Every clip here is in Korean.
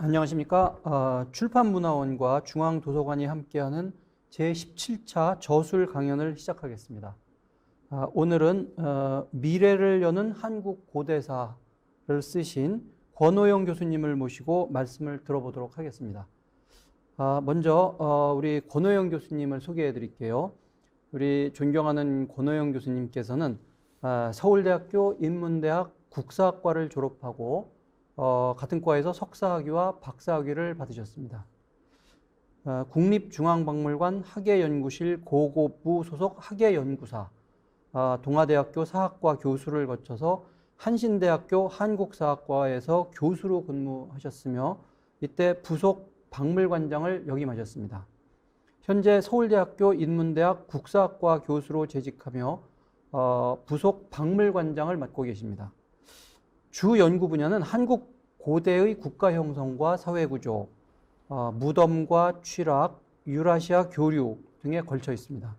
안녕하십니까. 출판문화원과 중앙도서관이 함께하는 제17차 저술 강연을 시작하겠습니다. 오늘은 미래를 여는 한국 고대사를 쓰신 권오영 교수님을 모시고 말씀을 들어보도록 하겠습니다. 먼저 우리 권오영 교수님을 소개해 드릴게요. 우리 존경하는 권오영 교수님께서는 서울대학교 인문대학 국사학과를 졸업하고 같은 과에서 석사학위와 박사학위를 받으셨습니다. 국립중앙박물관 학예연구실 고고부 소속 학예연구사, 동아대학교 사학과 교수를 거쳐서 한신대학교 한국사학과에서 교수로 근무하셨으며 이때 부속 박물관장을 역임하셨습니다. 현재 서울대학교 인문대학 국사학과 교수로 재직하며 부속 박물관장을 맡고 계십니다. 주 연구 분야는 한국 고대의 국가 형성과 사회구조, 무덤과 취락, 유라시아 교류 등에 걸쳐 있습니다.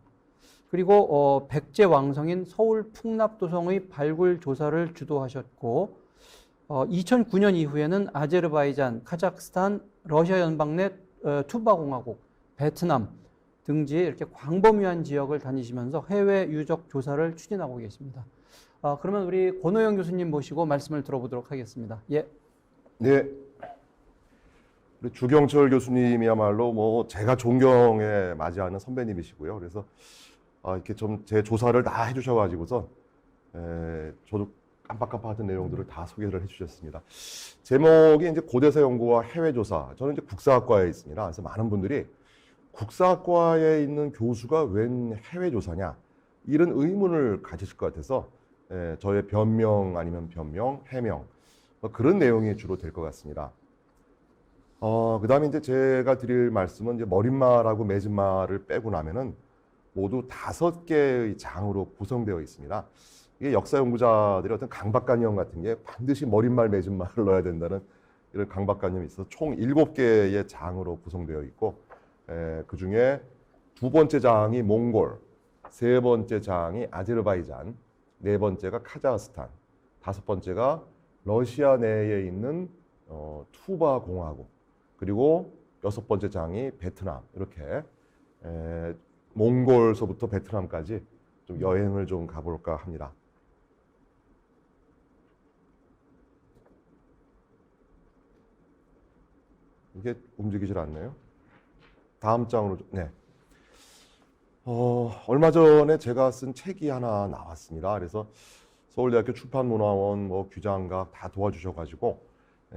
그리고 백제왕성인 서울 풍납도성의 발굴 조사를 주도하셨고 2009년 이후에는 아제르바이잔, 카자흐스탄, 러시아 연방 내 투바공화국, 베트남 등지 이렇게 광범위한 지역을 다니시면서 해외 유적 조사를 추진하고 계십니다. 그러면 우리 권오영 교수님 모시고 말씀을 들어보도록 하겠습니다. 예. 네. 우리 주경철 교수님이야말로 제가 존경에 맞이하는 선배님이시고요. 그래서 이렇게 좀 제 조사를 다 해주셔가지고서 저도 깜빡깜빡하던 내용들을 다 소개를 해주셨습니다. 제목이 이제 고대사 연구와 해외 조사. 저는 이제 국사학과에 있습니다. 그래서 많은 분들이 국사학과에 있는 교수가 웬 해외 조사냐 이런 의문을 가지실 것 같아서 저의 변명 아니면 변명, 해명 그런 내용이 주로 될 것 같습니다. 그 다음에 이제 제가 드릴 말씀은 이제 머릿말하고 매진말을 빼고 나면은 모두 5개의 장으로 구성되어 있습니다. 이게 역사 연구자들이 어떤 강박관념 같은 게 반드시 머릿말, 매진말을 넣어야 된다는 이런 강박관념이 있어서 총 7개의 장으로 구성되어 있고 그 중에 두 번째 장이 몽골, 세 번째 장이 아제르바이잔, 네 번째가 카자흐스탄, 다섯 번째가 러시아 내에 있는 투바 공화국, 그리고 여섯 번째 장이 베트남. 이렇게 몽골서부터 베트남까지 좀 여행을 좀 가볼까 합니다. 이게 움직이질 않네요. 다음 장으로. 네. 얼마 전에 제가 쓴 책이 하나 나왔습니다. 그래서 서울대학교 출판문화원, 규장각 다 도와주셔가지고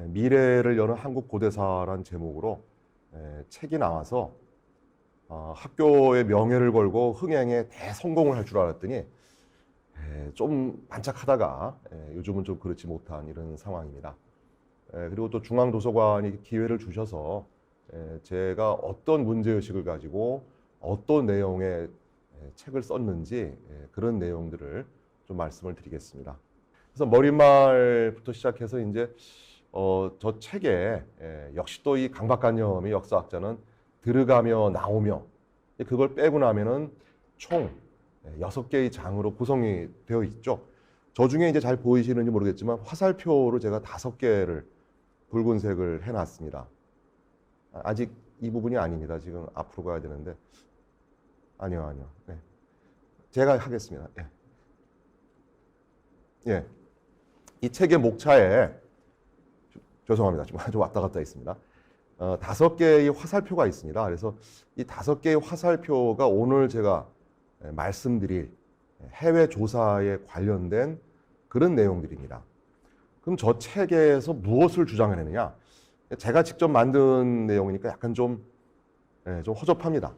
미래를 여는 한국 고대사라는 제목으로 책이 나와서 학교의 명예를 걸고 흥행에 대성공을 할 줄 알았더니 좀 반짝하다가 요즘은 좀 그렇지 못한 이런 상황입니다. 그리고 또 중앙도서관이 기회를 주셔서 제가 어떤 문제의식을 가지고 어떤 내용의 책을 썼는지 그런 내용들을 좀 말씀을 드리겠습니다. 그래서 머릿말부터 시작해서 이제 저 책에 역시 또 이 강박관념이 역사학자는 들어가며 나오며 그걸 빼고 나면은 총 6개의 장으로 구성이 되어 있죠. 저 중에 이제 잘 보이시는지 모르겠지만 화살표로 제가 5개를 붉은색을 해놨습니다. 아직 이 부분이 아닙니다. 지금 앞으로 가야 되는데. 아니요. 네. 제가 하겠습니다. 예. 예. 이 책의 목차에, 죄송합니다. 좀 아주 왔다 갔다 있습니다. 5개의 화살표가 있습니다. 그래서 이 5개의 화살표가 오늘 제가 말씀드릴 해외 조사에 관련된 그런 내용들입니다. 그럼 저 책에서 무엇을 주장하느냐? 제가 직접 만든 내용이니까 약간 좀 허접합니다.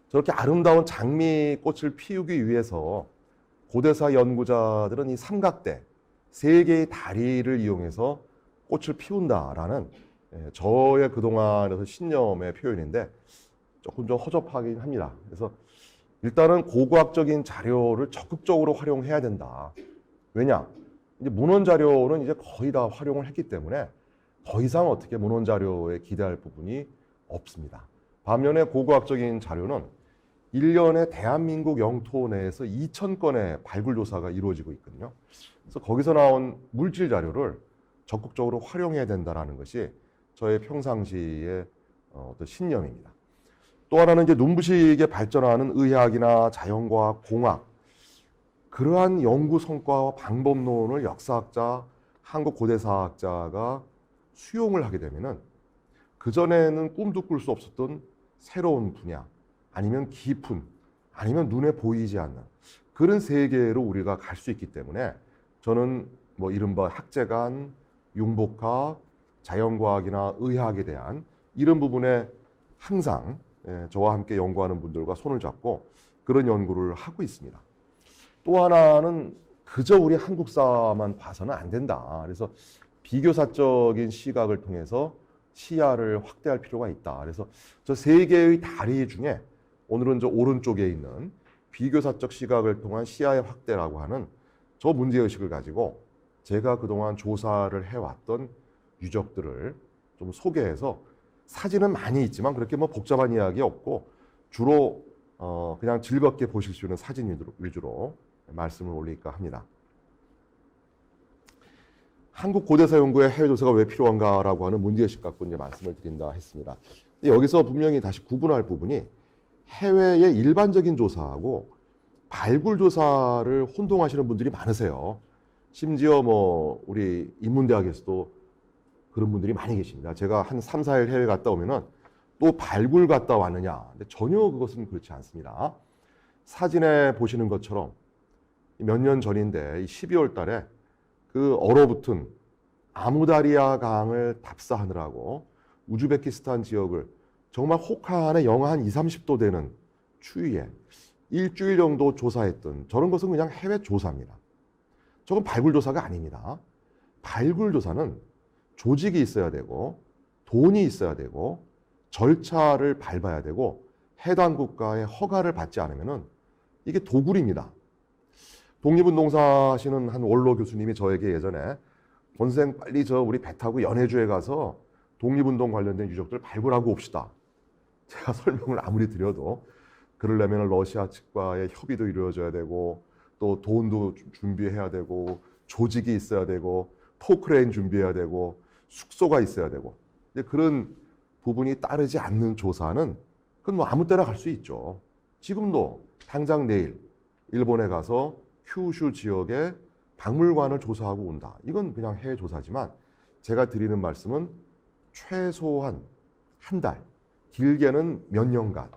저렇게 아름다운 장미꽃을 피우기 위해서 고대사 연구자들은 이 삼각대, 3개의 다리를 이용해서 꽃을 피운다라는 저의 그동안에서 신념의 표현인데 조금 좀 허접하긴 합니다. 그래서 일단은 고고학적인 자료를 적극적으로 활용해야 된다. 왜냐? 이제 문헌 자료는 이제 거의 다 활용을 했기 때문에 더 이상 어떻게 문헌 자료에 기대할 부분이 없습니다. 반면에 고고학적인 자료는 1년에 대한민국 영토 내에서 2,000건의 발굴 조사가 이루어지고 있거든요. 그래서 거기서 나온 물질 자료를 적극적으로 활용해야 된다는 것이 저의 평상시의 어떤 신념입니다. 또 하나는 이제 눈부시게 발전하는 의학이나 자연과학, 공학, 그러한 연구 성과와 방법론을 역사학자, 한국 고대사학자가 수용을 하게 되면은 그전에는 꿈도 꿀 수 없었던 새로운 분야, 아니면 깊은, 아니면 눈에 보이지 않는 그런 세계로 우리가 갈 수 있기 때문에 저는 뭐 이른바 학재간, 융복학, 자연과학이나 의학에 대한 이런 부분에 항상 저와 함께 연구하는 분들과 손을 잡고 그런 연구를 하고 있습니다. 또 하나는 그저 우리 한국사만 봐서는 안 된다. 그래서 비교사적인 시각을 통해서 시야를 확대할 필요가 있다. 그래서 저 세 개의 다리 중에 오늘은 저 오른쪽에 있는 비교사적 시각을 통한 시야의 확대라고 하는 저 문제의식을 가지고 제가 그동안 조사를 해왔던 유적들을 좀 소개해서 사진은 많이 있지만 그렇게 뭐 복잡한 이야기 없고 주로 그냥 즐겁게 보실 수 있는 사진 위주로 말씀을 올릴까 합니다. 한국 고대사 연구에 해외 조사가 왜 필요한가라고 하는 문제의식 갖고 이제 말씀을 드린다 했습니다. 여기서 분명히 다시 구분할 부분이 해외의 일반적인 조사하고 발굴 조사를 혼동하시는 분들이 많으세요. 심지어 뭐 우리 인문대학에서도 그런 분들이 많이 계십니다. 제가 한 3, 4일 해외 갔다 오면은 또 발굴 갔다 왔느냐. 근데 전혀 그것은 그렇지 않습니다. 사진에 보시는 것처럼 몇 년 전인데 12월 달에 그 얼어붙은 아무다리아 강을 답사하느라고 우즈베키스탄 지역을 정말 혹한의 영하 한 20, 30도 되는 추위에 일주일 정도 조사했던 저런 것은 그냥 해외 조사입니다. 저건 발굴 조사가 아닙니다. 발굴 조사는 조직이 있어야 되고 돈이 있어야 되고 절차를 밟아야 되고 해당 국가의 허가를 받지 않으면은 이게 도굴입니다. 독립운동사 하시는 한 원로 교수님이 저에게 예전에 본생 빨리 저 우리 배 타고 연해주에 가서 독립운동 관련된 유적들 발굴하고 옵시다. 제가 설명을 아무리 드려도 그러려면 러시아 측과의 협의도 이루어져야 되고 또 돈도 준비해야 되고 조직이 있어야 되고 포크레인 준비해야 되고 숙소가 있어야 되고 그런 부분이 따르지 않는 조사는 그건 뭐 아무 때나 갈 수 있죠. 지금도 당장 내일 일본에 가서 큐슈 지역의 박물관을 조사하고 온다. 이건 그냥 해외 조사지만 제가 드리는 말씀은 최소한 한 달, 길게는 몇 년간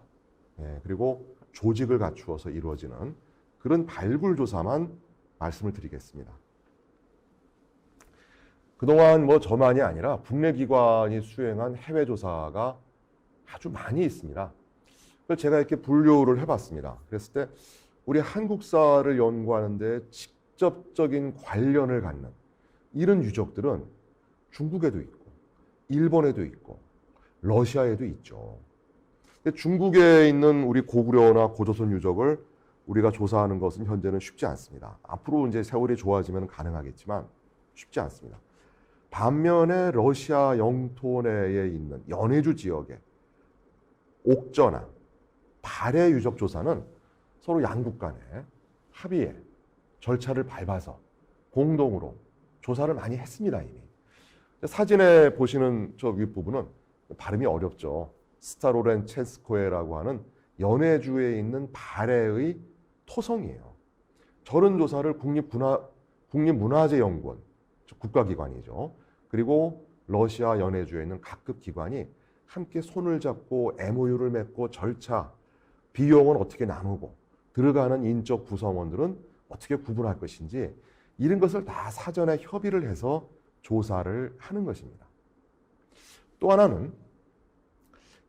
그리고 조직을 갖추어서 이루어지는 그런 발굴 조사만 말씀을 드리겠습니다. 그동안 뭐 저만이 아니라 국내 기관이 수행한 해외 조사가 아주 많이 있습니다. 그래서 제가 이렇게 분류를 해봤습니다. 그랬을 때 우리 한국사를 연구하는 데 직접적인 관련을 갖는 이런 유적들은 중국에도 있고 일본에도 있고 러시아에도 있죠. 근데 중국에 있는 우리 고구려나 고조선 유적을 우리가 조사하는 것은 현재는 쉽지 않습니다. 앞으로 이제 세월이 좋아지면 가능하겠지만 쉽지 않습니다. 반면에 러시아 영토 내에 있는 연해주 지역의 옥저나 발해 유적 조사는 서로 양국 간의 합의에 절차를 밟아서 공동으로 조사를 많이 했습니다, 이미. 사진에 보시는 저 윗부분은 발음이 어렵죠. 스타로렌체스코에라고 하는 연해주에 있는 발해의 토성이에요. 저런 조사를 국립문화재연구원, 국가기관이죠. 그리고 러시아 연해주에 있는 각급 기관이 함께 손을 잡고 MOU를 맺고 절차, 비용은 어떻게 나누고 들어가는 인적 구성원들은 어떻게 구분할 것인지 이런 것을 다 사전에 협의를 해서 조사를 하는 것입니다. 또 하나는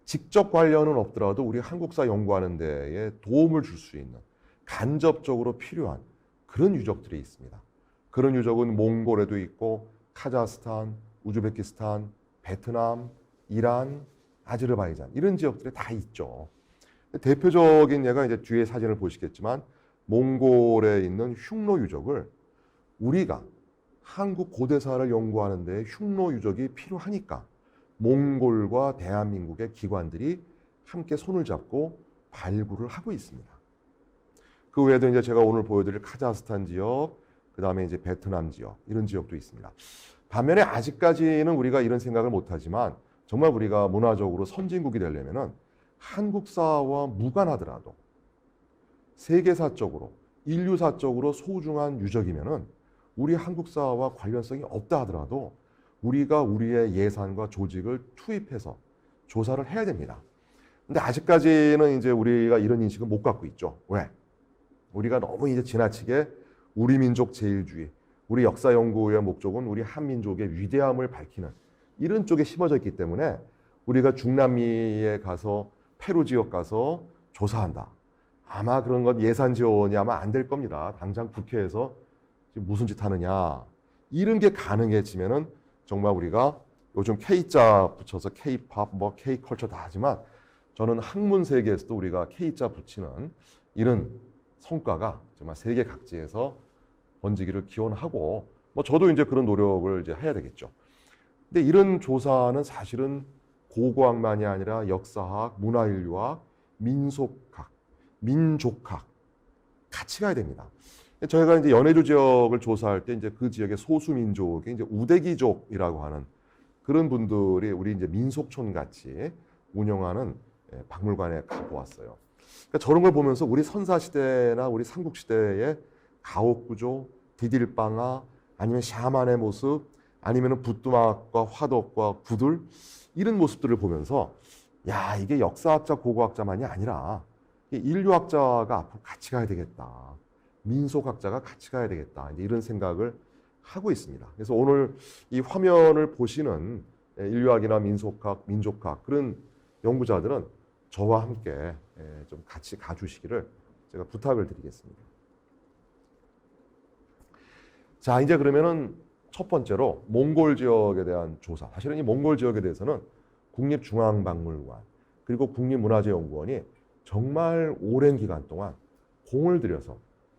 직접 관련은 없더라도 우리 한국사 연구하는 데에 도움을 줄 수 있는 간접적으로 필요한 그런 유적들이 있습니다. 그런 유적은 몽골에도 있고 카자흐스탄, 우즈베키스탄, 베트남, 이란, 아제르바이잔 이런 지역들에 다 있죠. 대표적인 예가 이제 뒤에 사진을 보시겠지만 몽골에 있는 흉노 유적을 우리가 한국 고대사를 연구하는 데 흉노 유적이 필요하니까 몽골과 대한민국의 기관들이 함께 손을 잡고 발굴을 하고 있습니다. 그 외에도 이제 제가 오늘 보여드릴 카자흐스탄 지역, 그 다음에 이제 베트남 지역, 이런 지역도 있습니다. 반면에 아직까지는 우리가 이런 생각을 못하지만 정말 우리가 문화적으로 선진국이 되려면은 한국사와 무관하더라도 세계사적으로 인류사적으로 소중한 유적이면은 우리 한국사와 관련성이 없다 하더라도 우리가 우리의 예산과 조직을 투입해서 조사를 해야 됩니다. 근데 아직까지는 이제 우리가 이런 인식은 못 갖고 있죠. 왜? 우리가 너무 이제 지나치게 우리 민족 제일주의, 우리 역사 연구의 목적은 우리 한민족의 위대함을 밝히는 이런 쪽에 심어져 있기 때문에 우리가 중남미에 가서 페루 지역 가서 조사한다. 아마 그런 건 예산 지원이 아마 안 될 겁니다. 당장 국회에서 지금 무슨 짓 하느냐. 이런 게 가능해지면은 정말 우리가 요즘 K자 붙여서 K-팝, 뭐 K-컬처 다 하지만 저는 학문 세계에서도 우리가 K자 붙이는 이런 성과가 정말 세계 각지에서 번지기를 기원하고 뭐 저도 이제 그런 노력을 이제 해야 되겠죠. 근데 이런 조사는 사실은 고고학만이 아니라 역사학, 문화인류학, 민속학, 민족학 같이 가야 됩니다. 저희가 이제 연해주 지역을 조사할 때 이제 그 지역의 소수 민족이 이제 우대기족이라고 하는 그런 분들이 우리 이제 민속촌 같이 운영하는 박물관에 가고 왔어요. 그러니까 저런 걸 보면서 우리 선사시대나 우리 삼국시대의 가옥구조, 디딜방아, 아니면 샤만의 모습, 아니면 붓두막과 화덕과 구들 이런 모습들을 보면서 야 이게 역사학자, 고고학자만이 아니라 인류학자가 앞으로 같이 가야 되겠다. 민속학자가 같이 가야 되겠다. 이제 이런 생각을 하고 있습니다. 그래서 오늘 이 화면을 보시는 인류학이나 민속학, 민족학 그런 연구자들은 저와 함께 좀 같이 가주시기를 제가 부탁을 드리겠습니다. 자, 이제 그러면은 첫 번째로 몽골 지역에 대한 조사. 사실은 이 몽골 지역에 대해서는 국립중앙박물관 그리고 국립문화재연구원이 정말 오랜 기간 동안 공을 들여서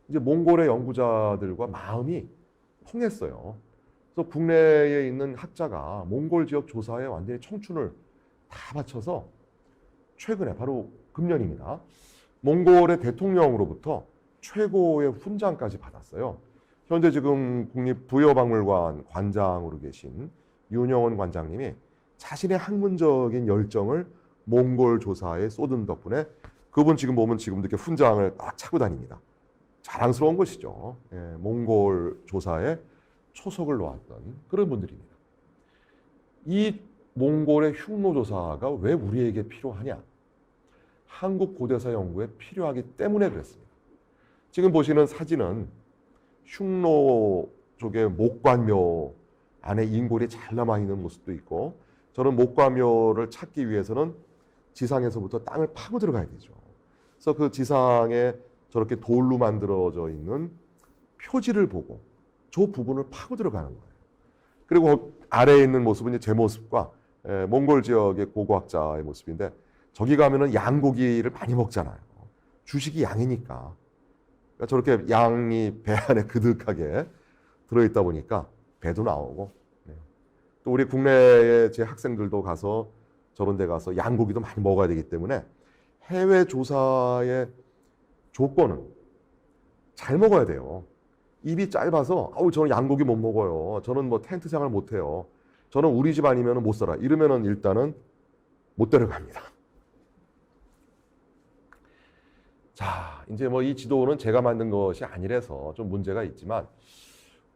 이제 몽골의 연구자들과 마음이 통했어요. 그래서 국내에 있는 학자가 몽골 지역 조사에 완전히 청춘을 다 바쳐서 최근에 바로 금년입니다. 몽골의 대통령으로부터 최고의 훈장까지 받았어요. 현재 지금 국립부여박물관 관장으로 계신 윤영원 관장님이 자신의 학문적인 열정을 몽골 조사에 쏟은 덕분에 그분 지금 보면 지금도 이렇게 훈장을 딱 차고 다닙니다. 자랑스러운 것이죠. 몽골 조사에 초석을 놓았던 그런 분들입니다. 이 몽골의 흉노 조사가 왜 우리에게 필요하냐? 한국 고대사 연구에 필요하기 때문에 그랬습니다. 지금 보시는 사진은 흉노 쪽에 목관묘 안에 인골이 잘 남아있는 모습도 있고 저는 목관묘를 찾기 위해서는 지상에서부터 땅을 파고 들어가야 되죠. 그래서 그 지상에 저렇게 돌로 만들어져 있는 표지를 보고 저 부분을 파고 들어가는 거예요. 그리고 아래에 있는 모습은 제 모습과 몽골 지역의 고고학자의 모습인데 저기 가면은 양고기를 많이 먹잖아요. 주식이 양이니까. 그러니까 저렇게 양이 배 안에 그득하게 들어있다 보니까 배도 나오고 또 우리 국내의 제 학생들도 가서 저런 데 가서 양고기도 많이 먹어야 되기 때문에 해외 조사의 조건은 잘 먹어야 돼요. 입이 짧아서 저는 양고기 못 먹어요. 저는 뭐 텐트 생활 못 해요. 저는 우리 집 아니면 못 살아. 이러면은 일단은 못 데려갑니다. 자, 이제 뭐 이 지도는 제가 만든 것이 아니라서 좀 문제가 있지만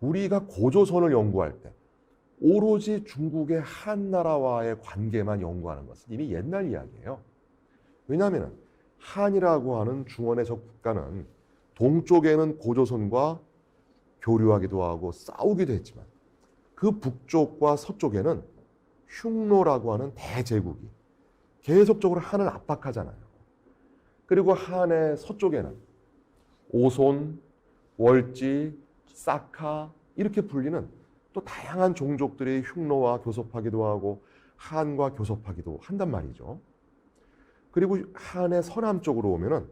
우리가 고조선을 연구할 때 오로지 중국의 한나라와의 관계만 연구하는 것은 이미 옛날 이야기예요. 왜냐하면 한이라고 하는 중원의 저 국가는 동쪽에는 고조선과 교류하기도 하고 싸우기도 했지만 그 북쪽과 서쪽에는 흉노라고 하는 대제국이 계속적으로 한을 압박하잖아요. 그리고 한의 서쪽에는 오손, 월지, 사카 이렇게 불리는 또 다양한 종족들이 흉노와 교섭하기도 하고 한과 교섭하기도 한단 말이죠. 그리고 한의 서남쪽으로 오면은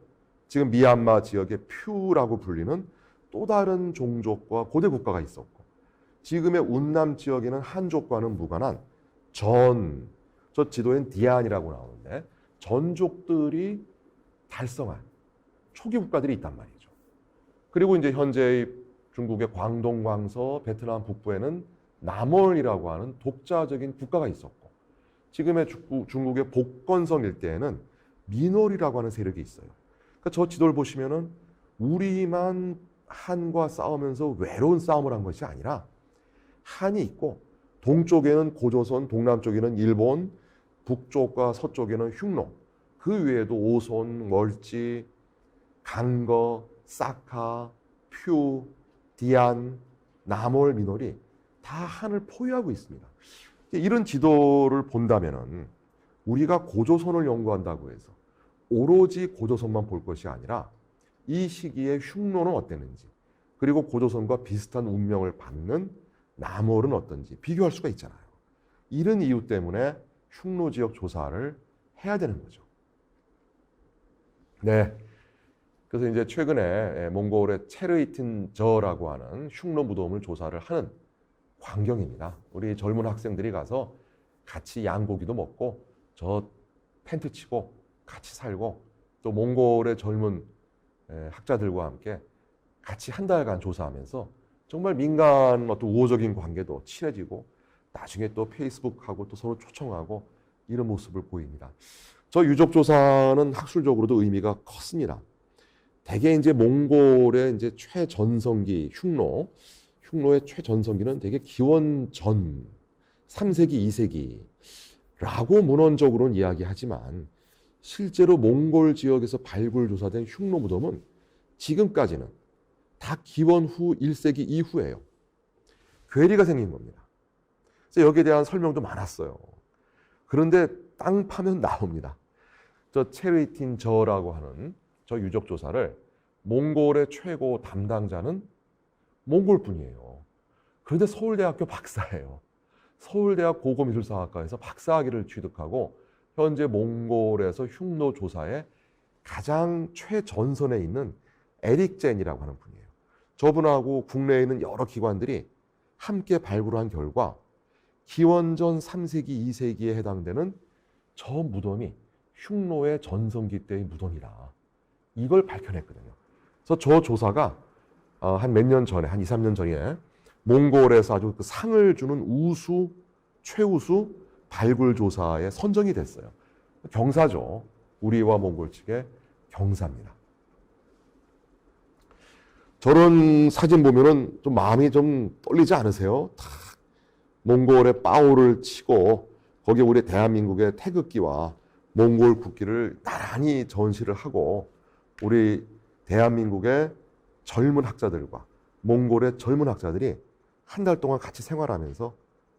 지금 미얀마 지역의 퓨라고 불리는 또 다른 종족과 고대 국가가 있었고 지금의 운남 지역에는 한족과는 무관한 저 지도엔 디안이라고 나오는데 전족들이 달성한 초기 국가들이 있단 말이죠. 그리고 이제 현재의 중국의 광동, 광서, 베트남 북부에는 남원이라고 하는 독자적인 국가가 있었고 지금의 중국의 복건성 일대에는 민월이라고 하는 세력이 있어요. 그러니까 저 지도를 보시면은 우리만 한과 싸우면서 외로운 싸움을 한 것이 아니라 한이 있고 동쪽에는 고조선, 동남쪽에는 일본, 북쪽과 서쪽에는 흉노, 그 외에도 오손, 월지, 강거, 사카, 퓨, 디안, 남월, 민월이 다 한을 포위하고 있습니다. 이런 지도를 본다면은 우리가 고조선을 연구한다고 해서 오로지 고조선만 볼 것이 아니라 이 시기에 흉노는 어땠는지 그리고 고조선과 비슷한 운명을 받는 남월은 어떤지 비교할 수가 있잖아요. 이런 이유 때문에 흉노 지역 조사를 해야 되는 거죠. 네. 그래서 이제 최근에 몽골의 체르이틴 저라고 하는 흉노 무덤을 조사를 하는 광경입니다. 우리 젊은 학생들이 가서 같이 양고기도 먹고 저 텐트 치고 같이 살고 또 몽골의 젊은 학자들과 함께 같이 한 달간 조사하면서 정말 민간 어떤 우호적인 관계도 친해지고 나중에 또 페이스북하고 또 서로 초청하고 이런 모습을 보입니다. 저 유적 조사는 학술적으로도 의미가 컸습니다. 대개 이제 몽골의 이제 최전성기 흉노의 최전성기는 대개 기원 전 3세기, 2세기라고 문헌적으로는 이야기하지만 실제로 몽골 지역에서 발굴 조사된 흉노 무덤은 지금까지는 다 기원 후 1세기 이후예요. 괴리가 생긴 겁니다. 그래서 여기에 대한 설명도 많았어요. 그런데 땅 파면 나옵니다. 저 체르이틴 저라고 하는 저 유적 조사를 몽골의 최고 담당자는 몽골뿐이에요. 그런데 서울대학교 박사예요. 서울대학 고고미술사학과에서 박사학위를 취득하고 현재 몽골에서 흉노 조사에 가장 최전선에 있는 에릭 젠이라고 하는 분이에요. 저분하고 국내에 있는 여러 기관들이 함께 발굴한 결과 기원전 3세기, 2세기에 해당되는 저 무덤이 흉노의 전성기 때의 무덤이라 이걸 밝혀냈거든요. 그래서 저 조사가 한 몇 년 전에, 한 2, 3년 전에 몽골에서 아주 그 상을 주는 최우수 발굴 조사에 선정이 됐어요. 경사죠. 우리와 몽골 측의 경사입니다. 저런 사진 보면은 좀 마음이 좀 떨리지 않으세요? 탁 몽골의 빠오를 치고 거기에 우리 대한민국의 태극기와 몽골 국기를 나란히 전시를 하고 우리 대한민국의 젊은 학자들과 몽골의 젊은 학자들이 한 달 동안 같이 생활하면서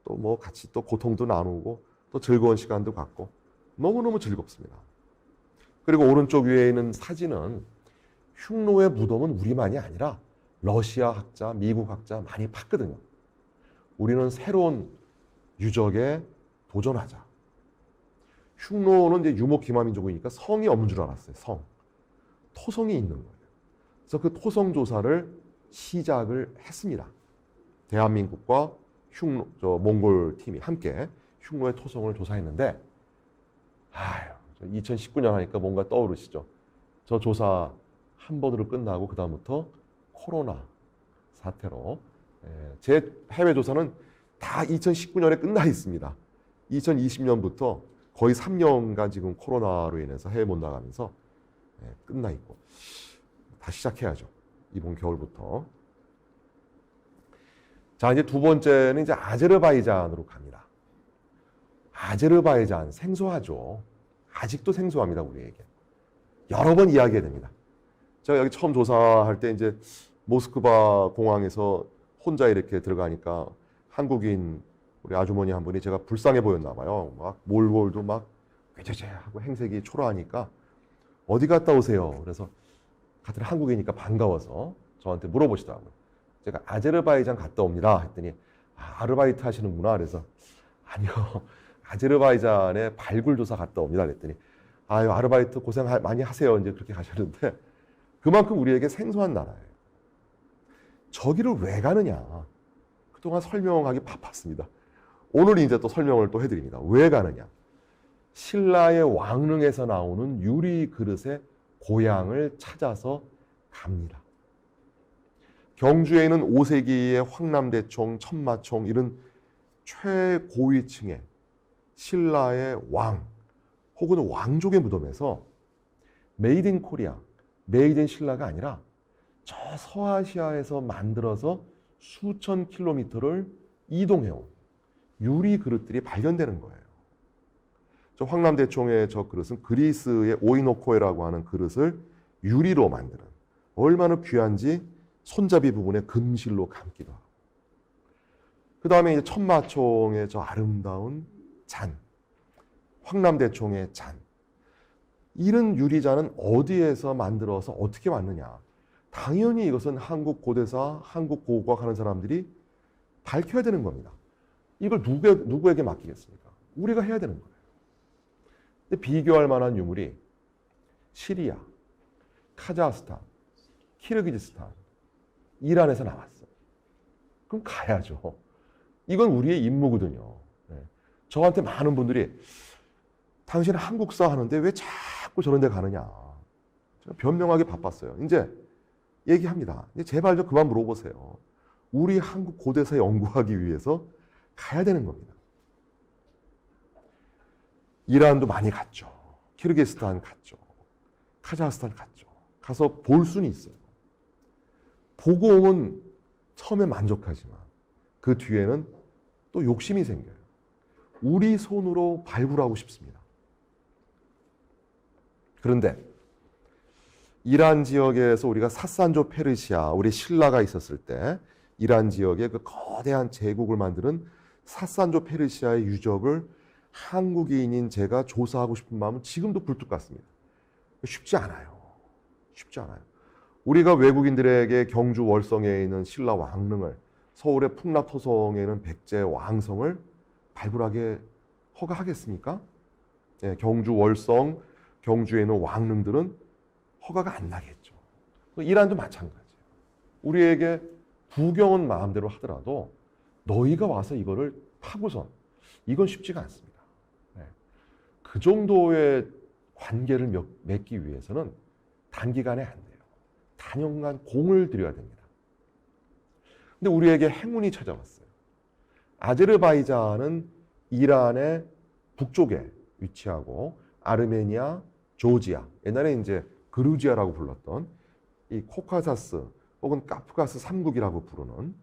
또 뭐 같이 또 고통도 나누고 또 즐거운 시간도 갖고 너무너무 즐겁습니다. 그리고 오른쪽 위에 있는 사진은 흉노의 무덤은 우리만이 아니라 러시아 학자, 미국 학자 많이 팠거든요. 우리는 새로운 유적에 도전하자. 흉노는 이제 유목기마민족이니까 성이 없는 줄 알았어요. 성. 토성이 있는 거예요. 그래서 그 토성 조사를 시작을 했습니다. 대한민국과 몽골 팀이 함께 흉노의 토성을 조사했는데 2019년 하니까 뭔가 떠오르시죠? 저 조사 한 번으로 끝나고 그 다음부터 코로나 사태로 제 해외 조사는 다 2019년에 끝나 있습니다. 2020년부터 거의 3년간 지금 코로나로 인해서 해외 못 나가면서 끝나 있고 다시 시작해야죠. 이번 겨울부터. 자, 이제 두 번째는 이제 아제르바이잔으로 갑니다. 아제르바이잔 생소하죠. 아직도 생소합니다, 우리에게. 여러 번 이야기해야 됩니다. 제가 여기 처음 조사할 때 이제 모스크바 공항에서 혼자 이렇게 들어가니까 한국인 우리 아주머니 한 분이 제가 불쌍해 보였나 봐요. 막 몰골도 막 꾀죄죄하고 행색이 초라하니까 어디 갔다 오세요? 그래서 같은 한국이니까 반가워서 저한테 물어보시더라고요. 제가 아제르바이잔 갔다 옵니다 했더니 아르바이트 하시는구나. 그래서 아니요. 아제르바이잔에 발굴조사 갔다 옵니다 그랬더니 아유 아르바이트 고생 많이 하세요. 이제 그렇게 가셨는데 그만큼 우리에게 생소한 나라예요. 저기를 왜 가느냐. 그동안 설명하기 바빴습니다. 오늘 이제 또 설명을 또 해드립니다. 왜 가느냐. 신라의 왕릉에서 나오는 유리 그릇의 고향을 찾아서 갑니다. 경주에 있는 5세기의 황남대총, 천마총 이런 최고위층의 신라의 왕 혹은 왕족의 무덤에서 메이드 인 코리아, 메이드 인 신라가 아니라 저 서아시아에서 만들어서 수천 킬로미터를 이동해온 유리 그릇들이 발견되는 거예요. 저 황남대총의 저 그릇은 그리스의 오이노코에라고 하는 그릇을 유리로 만드는, 얼마나 귀한지 손잡이 부분에 금실로 감기도 하고, 그 다음에 이제 천마총의 저 아름다운 잔, 황남대총의 잔, 이런 유리잔은 어디에서 만들어서 어떻게 왔느냐? 당연히 이것은 한국 고대사, 한국 고고학 하는 사람들이 밝혀야 되는 겁니다. 이걸 누구에게 맡기겠습니까? 우리가 해야 되는 거예요. 근데 비교할 만한 유물이 시리아, 카자흐스탄, 키르기즈스탄, 이란에서 나왔어요. 그럼 가야죠. 이건 우리의 임무거든요. 저한테 많은 분들이 당신은 한국사 하는데 왜 자꾸 저런 데 가느냐. 제가 변명하기 바빴어요. 이제 얘기합니다. 이제 제발 좀 그만 물어보세요. 우리 한국 고대사 연구하기 위해서 가야 되는 겁니다. 이란도 많이 갔죠. 키르기스탄 갔죠. 카자흐스탄 갔죠. 가서 볼 수는 있어요. 보고 오면 처음에 만족하지만 그 뒤에는 또 욕심이 생겨요. 우리 손으로 발굴하고 싶습니다. 그런데 이란 지역에서 우리가 사산조 페르시아, 우리 신라가 있었을 때 이란 지역에 그 거대한 제국을 만드는 사산조 페르시아의 유적을 한국인인 제가 조사하고 싶은 마음은 지금도 굴뚝 같습니다. 쉽지 않아요. 쉽지 않아요. 우리가 외국인들에게 경주 월성에 있는 신라 왕릉을, 서울의 풍납토성에 있는 백제 왕성을 발굴하게 허가하겠습니까? 네, 경주 월성, 경주에 있는 왕릉들은 허가가 안 나겠죠. 이란도 마찬가지예요. 우리에게 구경은 마음대로 하더라도 너희가 와서 이거를 파고선, 이건 쉽지가 않습니다. 네. 그 정도의 관계를 맺기 위해서는 단기간에 안 돼요. 단연간 공을 들여야 됩니다. 근데 우리에게 행운이 찾아왔어요. 아제르바이잔은 이란의 북쪽에 위치하고 아르메니아, 조지아, 옛날에 이제 그루지아라고 불렀던 이 코카사스 혹은 카프가스 3국이라고 부르는,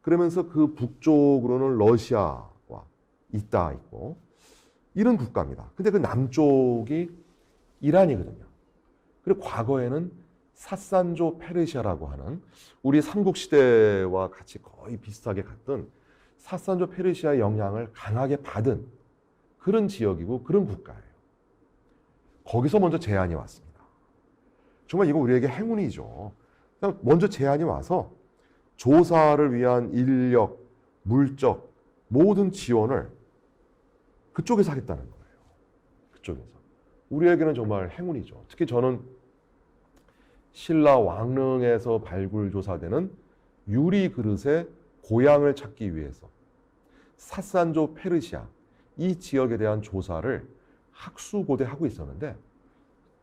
그러면서 그 북쪽으로는 러시아와 있다 있고 이런 국가입니다. 근데 그 남쪽이 이란이거든요. 그리고 과거에는 사산조 페르시아라고 하는, 우리 삼국시대와 같이 거의 비슷하게 갔던 사산조 페르시아의 영향을 강하게 받은 그런 지역이고 그런 국가예요. 거기서 먼저 제안이 왔습니다. 정말 이거 우리에게 행운이죠. 먼저 제안이 와서 조사를 위한 인력, 물적, 모든 지원을 그쪽에서 하겠다는 거예요. 그쪽에서. 우리에게는 정말 행운이죠. 특히 저는 신라 왕릉에서 발굴 조사되는 유리 그릇의 고향을 찾기 위해서 사산조 페르시아, 이 지역에 대한 조사를 학수고대하고 있었는데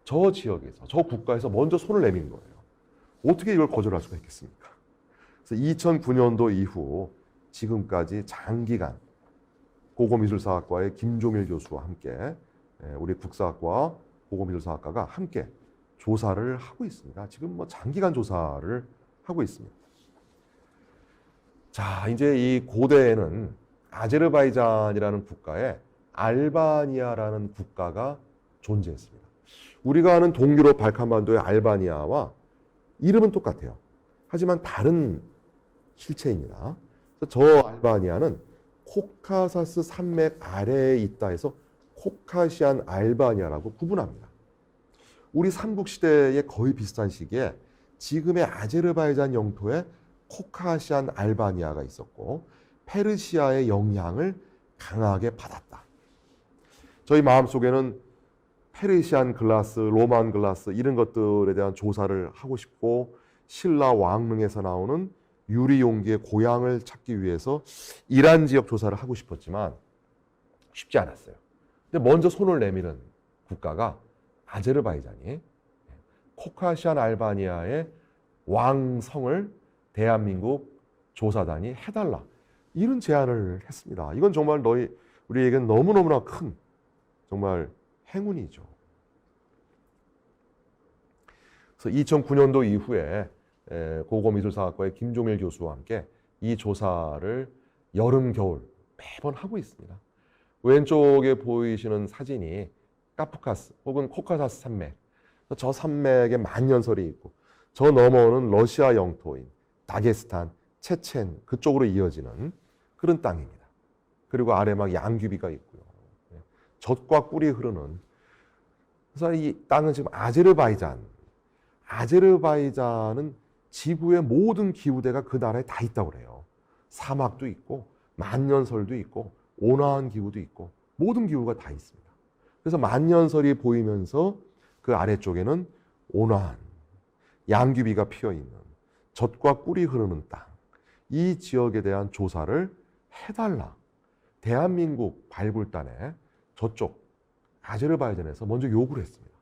저 지역에서, 저 국가에서 먼저 손을 내민 거예요. 어떻게 이걸 거절할 수가 있겠습니까? 그래서 2009년도 이후 지금까지 장기간 고고미술사학과의 김종일 교수와 함께 우리 국사학과 고고미술사학과가 함께 조사를 하고 있습니다. 지금 뭐 장기간 조사를 하고 있습니다. 자, 이제 이 고대에는 아제르바이잔이라는 국가에 알바니아라는 국가가 존재했습니다. 우리가 아는 동유럽 발칸반도의 알바니아와 이름은 똑같아요. 하지만 다른 실체입니다. 저 알바니아는 코카사스 산맥 아래에 있다 해서 코카시안 알바니아라고 구분합니다. 우리 삼국시대에 거의 비슷한 시기에 지금의 아제르바이잔 영토에 코카시안 알바니아가 있었고 페르시아의 영향을 강하게 받았다. 저희 마음속에는 페르시안 글라스, 로만 글라스 이런 것들에 대한 조사를 하고 싶고 신라 왕릉에서 나오는 유리 용기의 고향을 찾기 위해서 이란 지역 조사를 하고 싶었지만 쉽지 않았어요. 근데 먼저 손을 내미는 국가가 아제르바이잔이 코카시안 알바니아의 왕성을 대한민국 조사단이 해달라. 이런 제안을 했습니다. 이건 정말 우리에겐 너무너무나 큰 정말 행운이죠. 그래서 2009년도 이후에 고고미술사학과의 김종일 교수와 함께 이 조사를 여름, 겨울 매번 하고 있습니다. 왼쪽에 보이시는 사진이 카프카스 혹은 코카사스 산맥, 저 산맥에 만년설이 있고 저 너머는 러시아 영토인 다게스탄, 체첸 그쪽으로 이어지는 그런 땅입니다. 그리고 아래 막 양귀비가 있고요. 젖과 꿀이 흐르는. 그래서 이 땅은 지금 아제르바이잔은 지구의 모든 기후대가 그 나라에 다 있다고 그래요. 사막도 있고 만년설도 있고 온화한 기후도 있고 모든 기후가 다 있습니다. 그래서 만년설이 보이면서 그 아래쪽에는 온화한 양귀비가 피어있는 젖과 꿀이 흐르는 땅, 이 지역에 대한 조사를 해달라. 대한민국 발굴단에 저쪽 아제르바이잔에서 먼저 요구를 했습니다.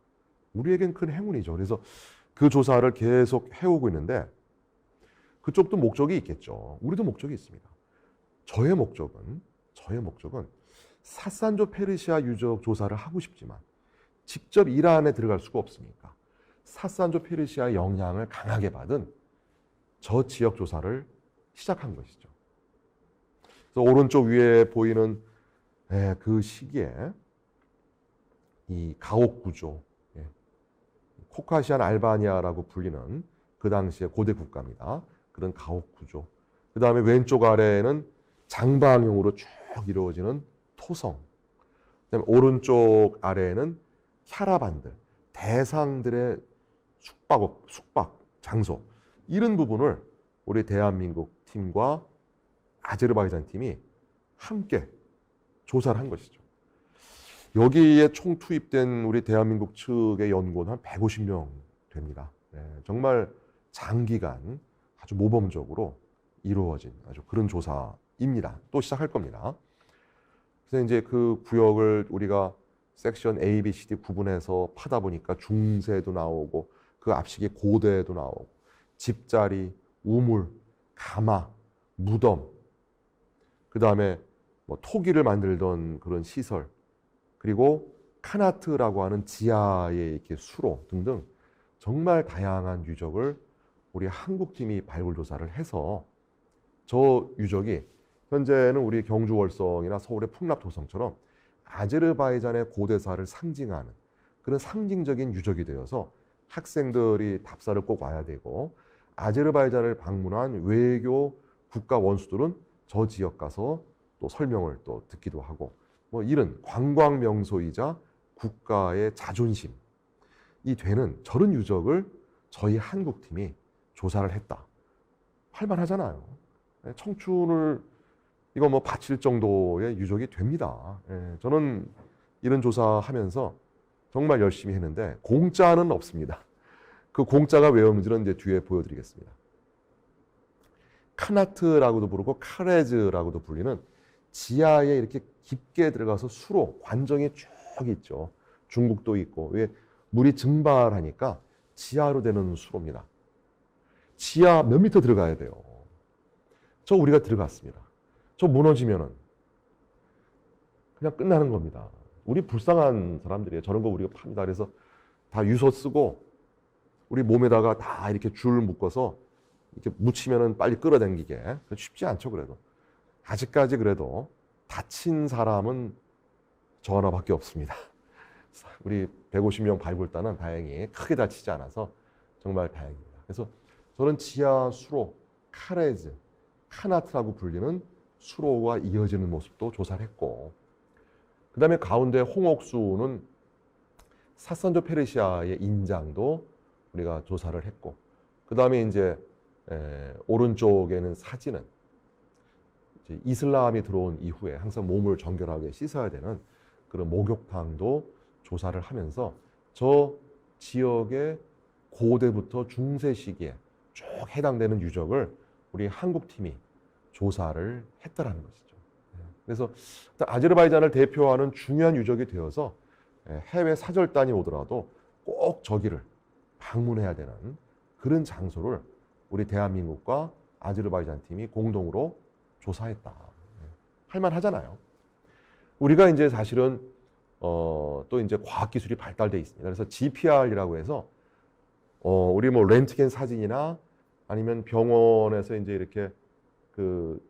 우리에겐 큰 행운이죠. 그래서 그 조사를 계속 해오고 있는데 그쪽도 목적이 있겠죠. 우리도 목적이 있습니다. 저의 목적은 사산조 페르시아 유적 조사를 하고 싶지만 직접 이란에 들어갈 수가 없으니까 사산조 페르시아의 영향을 강하게 받은 저 지역 조사를 시작한 것이죠. 그래서 오른쪽 위에 보이는 그 시기에 이 가옥 구조, 코카시안 알바니아라고 불리는 그 당시의 고대 국가입니다. 그런 가옥 구조. 그 다음에 왼쪽 아래에는 장방형으로 쭉 이루어지는 토성. 그다음에 오른쪽 아래에는 캐러반들, 대상들의 숙박 장소. 이런 부분을 우리 대한민국 팀과 아제르바이잔 팀이 함께 조사를 한 것이죠. 여기에 총 투입된 우리 대한민국 측의 연구원 한 150명 됩니다. 정말 장기간 아주 모범적으로 이루어진 아주 그런 조사입니다. 또 시작할 겁니다. 그래서 이제 그 구역을 우리가 섹션 A, B, C, D 구분해서 파다 보니까 중세도 나오고 그 앞식이 고대도 나오고 집자리, 우물, 가마, 무덤, 그 다음에 뭐 토기를 만들던 그런 시설, 그리고 카나트라고 하는 지하의 이렇게 수로 등등 정말 다양한 유적을 우리 한국팀이 발굴 조사를 해서 저 유적이 현재는 우리 경주 월성이나 서울의 풍납토성처럼 아제르바이잔의 고대사를 상징하는 그런 상징적인 유적이 되어서 학생들이 답사를 꼭 와야 되고 아제르바이잔을 방문한 외교 국가 원수들은 저 지역 가서 또 설명을 또 듣기도 하고 뭐 이런 관광 명소이자 국가의 자존심이 되는 저런 유적을 저희 한국팀이 조사를 했다. 할만하잖아요. 청춘을 이거 뭐 바칠 정도의 유적이 됩니다. 저는 이런 조사하면서 정말 열심히 했는데 공짜는 없습니다. 그 공짜가 왜 없는지는 이제 뒤에 보여드리겠습니다. 카나트라고도 부르고 카레즈라고도 불리는 지하에 이렇게 깊게 들어가서 수로 관정이 쭉 있죠. 중국도 있고 왜 물이 증발하니까 지하로 되는 수로입니다. 지하 몇 미터 들어가야 돼요. 저 우리가 들어갔습니다. 저 무너지면은 그냥 끝나는 겁니다. 우리 불쌍한 사람들이에요. 저런 거 우리가 팝니다. 그래서 다 유서 쓰고 우리 몸에다가 다 이렇게 줄 묶어서 이렇게 묻히면은 빨리 끌어당기게. 쉽지 않죠, 그래도. 아직까지 그래도 다친 사람은 저 하나밖에 없습니다. 우리 150명 발굴단은 다행히 크게 다치지 않아서 정말 다행입니다. 그래서 저는 지하 수로, 카레즈, 카나트라고 불리는 수로가 이어지는 모습도 조사를 했고, 그 다음에 가운데 홍옥수는 사산조 페르시아의 인장도 우리가 조사를 했고, 그 다음에 이제 오른쪽에는 사진은 이제 이슬람이 들어온 이후에 항상 몸을 정결하게 씻어야 되는 그런 목욕탕도 조사를 하면서 저 지역의 고대부터 중세 시기에 쭉 해당되는 유적을 우리 한국팀이 조사를 했다라는 것이죠. 그래서 아제르바이잔을 대표하는 중요한 유적이 되어서 해외 사절단이 오더라도 꼭 저기를 방문해야 되는 그런 장소를 우리 대한민국과 아제르바이잔 팀이 공동으로 조사했다. 할만하잖아요. 우리가 이제 사실은 또 이제 과학기술이 발달돼 있습니다. 그래서 GPR이라고 해서 우리 뭐 렌트겐 사진이나 아니면 병원에서 이제 이렇게 그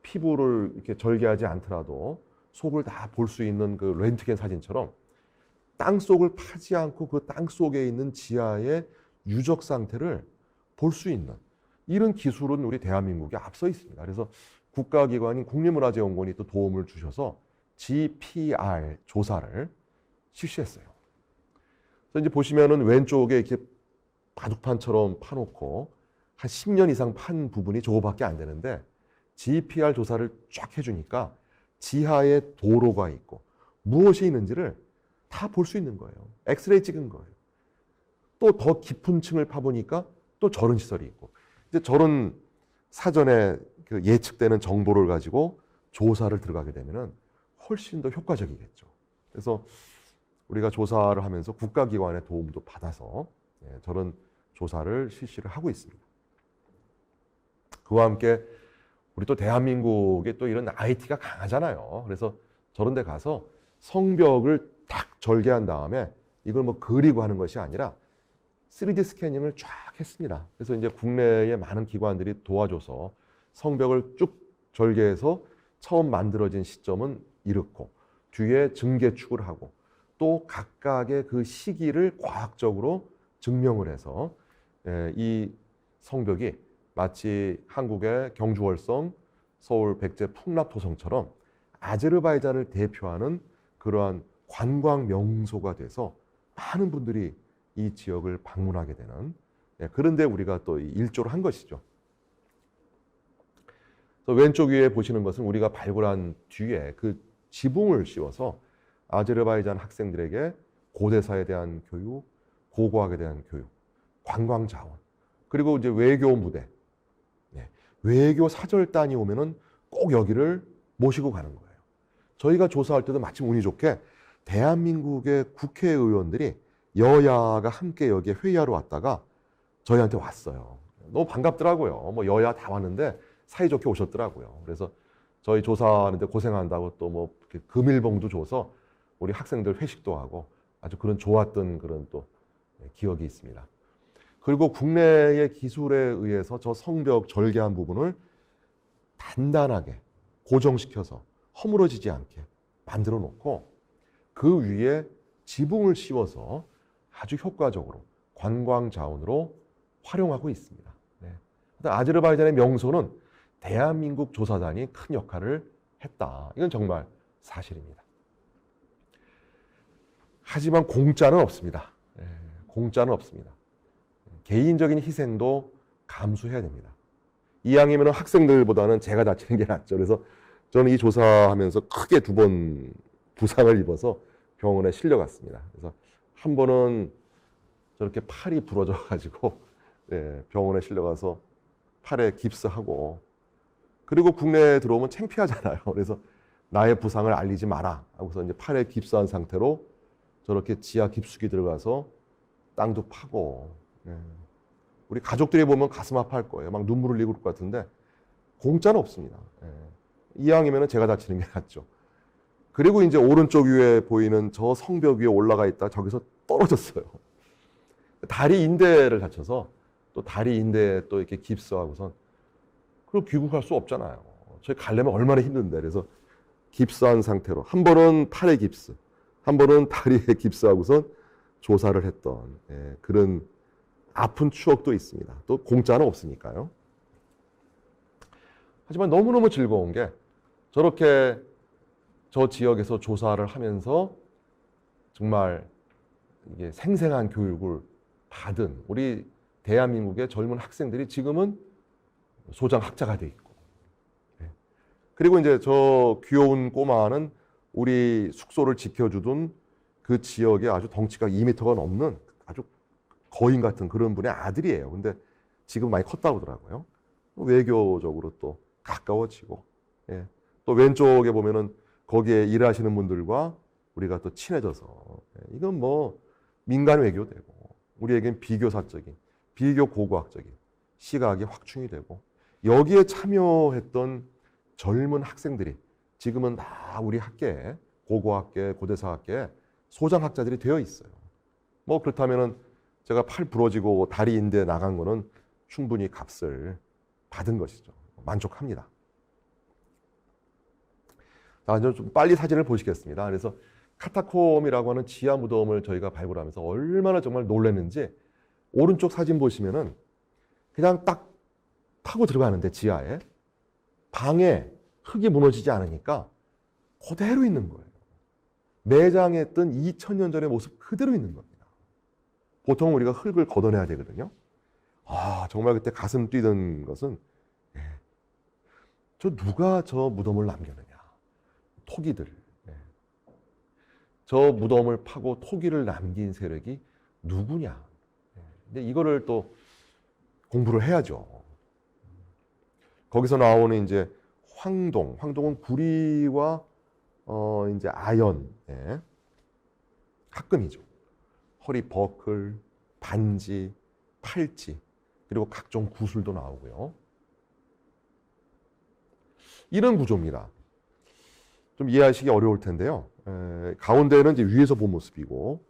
피부를 이렇게 절개하지 않더라도 속을 다 볼 수 있는 그 렌트겐 사진처럼 땅 속을 파지 않고 그 땅 속에 있는 지하의 유적 상태를 볼 수 있는 이런 기술은 우리 대한민국에 앞서 있습니다. 그래서 국가기관인 국립문화재연구원이 또 도움을 주셔서 GPR 조사를 실시했어요. 그래서 이제 보시면은 왼쪽에 이렇게 바둑판처럼 파놓고 한 10년 이상 판 부분이 저거밖에 안 되는데 GPR 조사를 쫙 해주니까 지하에 도로가 있고 무엇이 있는지를 다 볼 수 있는 거예요. 엑스레이 찍은 거예요. 또 더 깊은 층을 파보니까 또 저런 시설이 있고 이제 저런 사전에 그 예측되는 정보를 가지고 조사를 들어가게 되면은 훨씬 더 효과적이겠죠. 그래서 우리가 조사를 하면서 국가기관의 도움도 받아서 저런 조사를 실시를 하고 있습니다. 그와 함께 우리 또 대한민국에 또 이런 IT가 강하잖아요. 그래서 저런 데 가서 성벽을 딱 절개한 다음에 이걸 뭐 그리고 하는 것이 아니라 3D 스캐닝을 쫙 했습니다. 그래서 이제 국내의 많은 기관들이 도와줘서 성벽을 쭉 절개해서 처음 만들어진 시점은 이렇고 뒤에 증개축을 하고 또 각각의 그 시기를 과학적으로 증명을 해서 이 성벽이 마치 한국의 경주월성, 서울 백제 풍납토성처럼 아제르바이잔을 대표하는 그러한 관광 명소가 돼서 많은 분들이 이 지역을 방문하게 되는 그런데 우리가 또 일조를 한 것이죠. 그래서 왼쪽 위에 보시는 것은 우리가 발굴한 뒤에 그 지붕을 씌워서 아제르바이잔 학생들에게 고대사에 대한 교육, 고고학에 대한 교육, 관광 자원, 그리고 이제 외교 무대, 외교 사절단이 오면은 꼭 여기를 모시고 가는 거예요. 저희가 조사할 때도 마침 운이 좋게 대한민국의 국회의원들이 여야가 함께 여기에 회의하러 왔다가 저희한테 왔어요. 너무 반갑더라고요. 뭐 여야 다 왔는데 사이좋게 오셨더라고요. 그래서 저희 조사하는데 고생한다고 또 뭐 금일봉도 줘서 우리 학생들 회식도 하고 아주 그런 좋았던 그런 또 기억이 있습니다. 그리고 국내의 기술에 의해서 저 성벽 절개한 부분을 단단하게 고정시켜서 허물어지지 않게 만들어 놓고 그 위에 지붕을 씌워서 아주 효과적으로 관광 자원으로 활용하고 있습니다. 아제르바이잔의 명소는 대한민국 조사단이 큰 역할을 했다. 이건 정말 사실입니다. 하지만 공짜는 없습니다. 공짜는 없습니다. 개인적인 희생도 감수해야 됩니다. 이왕이면 학생들보다는 제가 다치는 게 낫죠. 그래서 저는 이 조사하면서 크게 2번 부상을 입어서 병원에 실려갔습니다. 그래서 한 번은 저렇게 팔이 부러져가지고 병원에 실려가서 팔에 깁스하고 그리고 국내에 들어오면 창피하잖아요. 그래서 나의 부상을 알리지 마라 하고서 이제 팔에 깁스한 상태로 저렇게 지하 깊숙이 들어가서 땅도 파고 우리 가족들이 보면 가슴 아파할 거예요. 막 눈물 흘리고 그럴 것 같은데 공짜는 없습니다. 이왕이면 제가 다치는 게 낫죠. 그리고 이제 오른쪽 위에 보이는 저 성벽 위에 올라가 있다 저기서 떨어졌어요. 다리 인대를 다쳐서 또 다리 인대에 또 이렇게 깁스하고선 그걸 귀국할 수 없잖아요. 저희 가려면 얼마나 힘든데. 그래서 깁스한 상태로 한 번은 팔에 깁스, 한 번은 다리에 깁스하고선 조사를 했던 그런 아픈 추억도 있습니다. 또 공짜는 없으니까요. 하지만 너무너무 즐거운 게 저렇게 저 지역에서 조사를 하면서 정말 이게 생생한 교육을 받은 우리 대한민국의 젊은 학생들이 지금은 소장 학자가 돼 있고 그리고 이제 저 귀여운 꼬마는 우리 숙소를 지켜주던 그 지역에 아주 덩치가 2m가 넘는 아주 거인 같은 그런 분의 아들이에요. 근데 지금 많이 컸다고 하더라고요. 외교적으로 또 가까워지고 또 왼쪽에 보면은 거기에 일하시는 분들과 우리가 또 친해져서 이건 뭐 민간 외교되고 우리에겐 비교사적인 비교 고고학적인 시각이 확충이 되고 여기에 참여했던 젊은 학생들이 지금은 다 우리 학계에, 고고학계, 고대사학계에 소장학자들이 되어 있어요. 뭐 그렇다면은 제가 팔 부러지고 다리 인대 나간 거는 충분히 값을 받은 것이죠. 만족합니다. 자, 이제 좀 빨리 사진을 보시겠습니다. 그래서 카타콤이라고 하는 지하 무덤을 저희가 발굴하면서 얼마나 정말 놀랐는지, 오른쪽 사진 보시면은 그냥 딱 타고 들어가는데 지하에 방에 흙이 무너지지 않으니까 그대로 있는 거예요. 매장했던 2000년 전의 모습 그대로 있는 겁니다. 보통 우리가 흙을 걷어내야 되거든요. 아, 정말 그때 가슴 뛰던 것은, 저 누가 저 무덤을 남겼느냐. 토기들. 저 무덤을 파고 토기를 남긴 세력이 누구냐. 근데 이거를 또 공부를 해야죠. 거기서 나오는 이제 황동은 구리와 이제 아연, 합금이죠. 허리 버클, 반지, 팔찌, 그리고 각종 구슬도 나오고요. 이런 구조입니다. 좀 이해하시기 어려울 텐데요. 가운데는 이제 위에서 본 모습이고,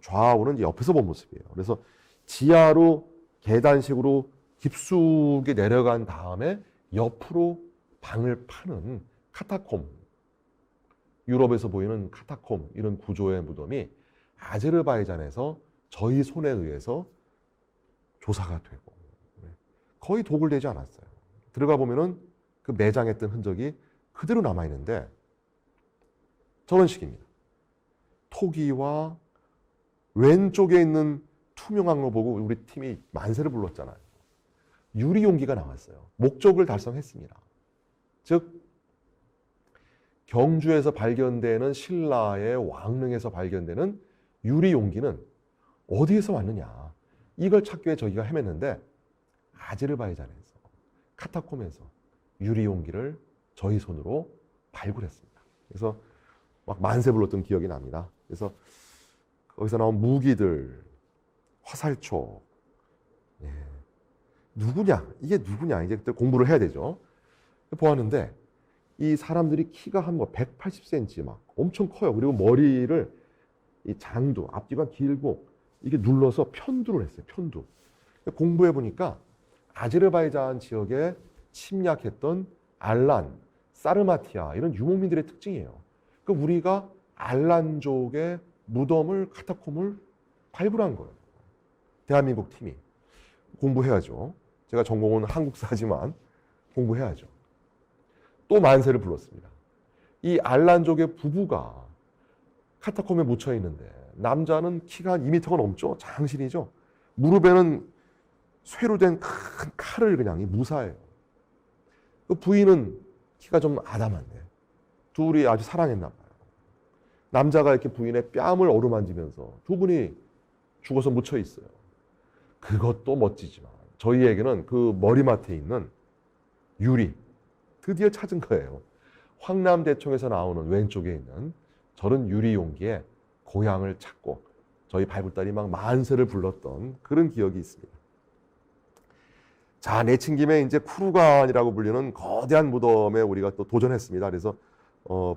좌우는 이제 옆에서 본 모습이에요. 그래서 지하로 계단식으로 깊숙이 내려간 다음에 옆으로 방을 파는 카타콤, 유럽에서 보이는 카타콤, 이런 구조의 무덤이 아제르바이잔에서 저희 손에 의해서 조사가 되고 거의 도굴되지 않았어요. 들어가 보면은 그 매장했던 흔적이 그대로 남아있는데 저런 식입니다. 토기와 왼쪽에 있는 투명한 거 보고 우리 팀이 만세를 불렀잖아요. 유리 용기가 나왔어요. 목적을 달성했습니다. 즉 경주에서 발견되는 신라의 왕릉에서 발견되는 유리 용기는 어디에서 왔느냐. 이걸 찾기 위해 저희가 헤맸는데 아제르바이잔에서, 카타콤에서 유리 용기를 저희 손으로 발굴했습니다. 그래서 막 만세 불렀던 기억이 납니다. 그래서 거기서 나온 무기들, 화살촉, 누구냐? 이게 누구냐? 이제 그때 공부를 해야 되죠. 보았는데 이 사람들이 키가 한 뭐 180cm 막 엄청 커요. 그리고 머리를 이 장두, 앞뒤가 길고 이게 눌러서 편두를 했어요. 편두. 공부해 보니까 아제르바이잔 지역에 침략했던 알란, 사르마티아 이런 유목민들의 특징이에요. 그러니까 우리가 알란족의 무덤을, 카타콤을 발굴한 거예요. 대한민국 팀이. 공부해야죠. 제가 전공은 한국사지만 공부해야죠. 또 만세를 불렀습니다. 이 알란족의 부부가 카타콤에 묻혀 있는데 남자는 키가 한 2m가 넘죠. 장신이죠. 무릎에는 쇠로 된 큰 칼을 그냥 무사해요. 그 부인은 키가 좀 아담한데 둘이 아주 사랑했나 봐요. 남자가 이렇게 부인의 뺨을 어루만지면서 두 분이 죽어서 묻혀 있어요. 그것도 멋지지만 저희에게는 그 머리맡에 있는 유리 드디어 찾은 거예요. 황남대총에서 나오는 왼쪽에 있는 저런 유리 용기에 고향을 찾고 저희 발굴단이 막 만세를 불렀던 그런 기억이 있습니다. 자, 내친김에 이제 쿠르간이라고 불리는 거대한 무덤에 우리가 또 도전했습니다. 그래서